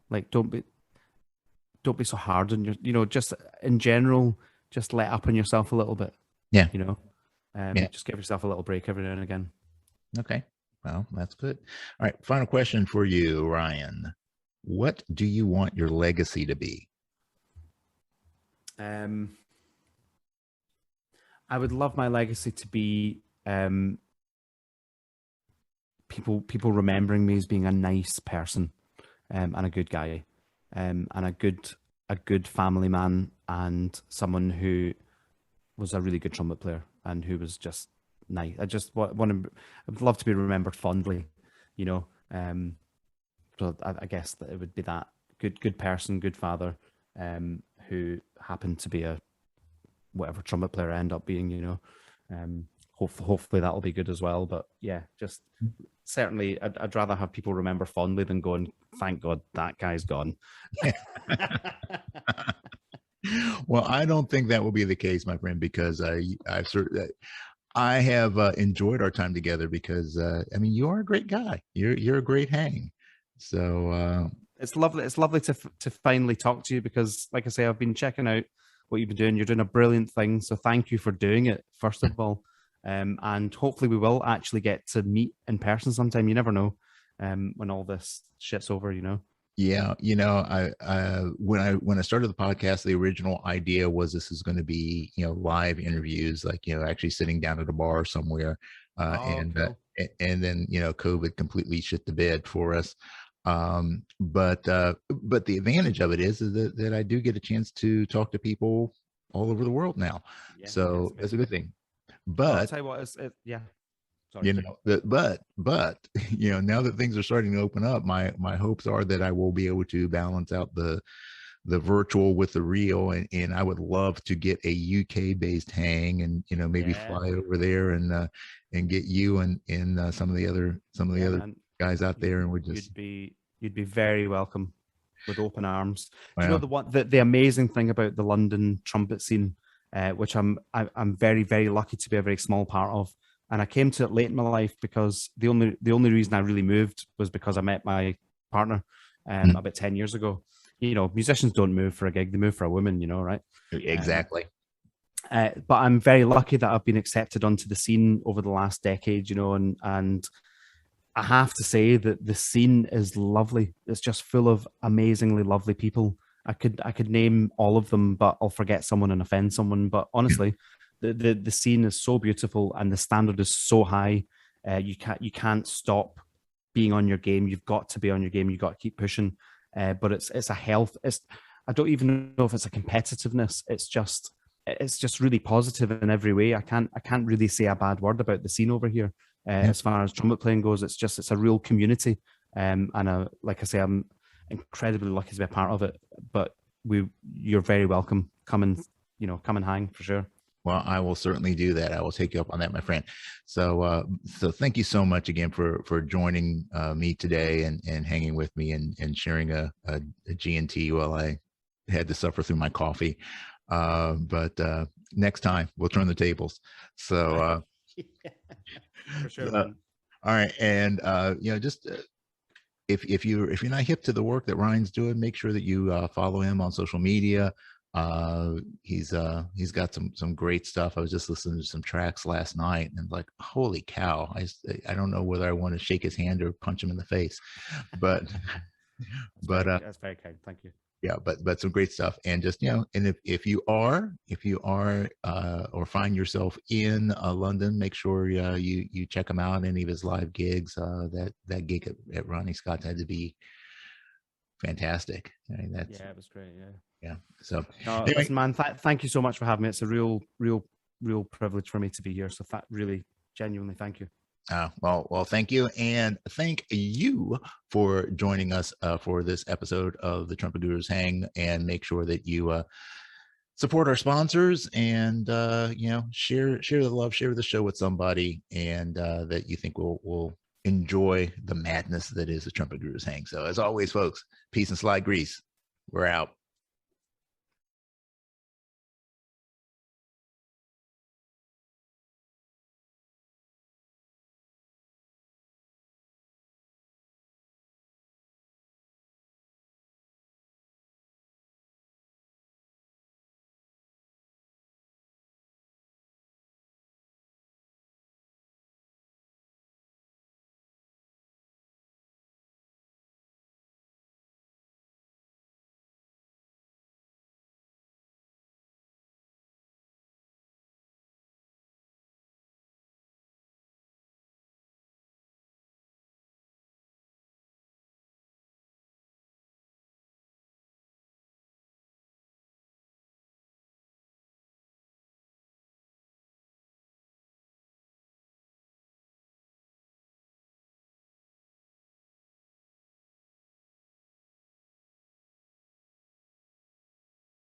Like don't be so hard on just in general, just let up on yourself a little bit. Yeah. Yeah. Just give yourself a little break every now and again. Okay. Well, that's good. All right. Final question for you, Ryan. What do you want your legacy to be? I would love my legacy to be people remembering me as being a nice person, and a good guy, and a good family man, and someone who was a really good trumpet player and who was just nice. I just want to. I would love to be remembered fondly, you know. So I guess that it would be that good person, good father, who happened to be a whatever trumpet player I end up being, hopefully that'll be good as well. But yeah, just certainly I'd rather have people remember fondly than going, thank God that guy's gone. Well, I don't think that will be the case, my friend, because I have enjoyed our time together, because I mean, you are a great guy. You're a great hang. So it's lovely. It's lovely to finally talk to you, because, like I say, I've been checking out what you've been doing. You're doing a brilliant thing. So thank you for doing it, first of all. And hopefully we will actually get to meet in person sometime. You never know, when all this shit's over, Yeah, when I started the podcast, the original idea was this is going to be, live interviews, like, actually sitting down at a bar somewhere, Cool. and then COVID completely shit the bed for us. But the advantage of it is that I do get a chance to talk to people all over the world now, Yeah, so that's a good thing. But I'll tell you what, yeah. Sorry. But now that things are starting to open up, my hopes are that I will be able to balance out the virtual with the real, and I would love to get a UK based hang, and maybe fly over there and get you and some of the other Man, guys out there, and we just you'd be very welcome with open arms. Do you know Wow. the amazing thing about the London trumpet scene, which I'm very, very lucky to be a very small part of. And I came to it late in my life, because the only reason I really moved was because I met my partner about 10 years ago. Musicians don't move for a gig, they move for a woman, right? Exactly. But I'm very lucky that I've been accepted onto the scene over the last decade, and I have to say that the scene is lovely. It's just full of amazingly lovely people. I could name all of them, but I'll forget someone and offend someone. But honestly, the scene is so beautiful, and the standard is so high. You can't stop being on your game. You've got to be on your game. You've got to keep pushing. But it's a health. I don't even know if it's a competitiveness. It's just really positive in every way. I can't really say a bad word about the scene over here. As far as trumpet playing goes, it's a real community. And like I say, I'm incredibly lucky to be a part of it. But you're very welcome. Come and hang for sure. Well, I will certainly do that. I will take you up on that, my friend. So thank you so much again for joining me today, and hanging with me, and sharing a G&T while I had to suffer through my coffee. But next time we'll turn the tables. So for sure, man. All right, and just if you're not hip to the work that Ryan's doing, make sure that you follow him on social media. He's got some great stuff. I was just listening to some tracks last night, and like, holy cow, I don't know whether I want to shake his hand or punch him in the face, but that's very kind. Thank you. Yeah, but some great stuff. And just, and if you are or find yourself in London, make sure you check him out, any of his live gigs. That gig at Ronnie Scott's had to be fantastic. I mean, Yeah, it was great. yeah. So No, anyway, listen, man, thank you so much for having me. It's a real privilege for me to be here. So really, genuinely, thank you. Well, thank you. And thank you for joining us for this episode of the Trumpet Gurus Hang. And make sure that you support our sponsors and, share the love, share the show with somebody, and that you think will enjoy the madness that is the Trumpet Gurus Hang. So as always, folks, peace and slide grease. We're out.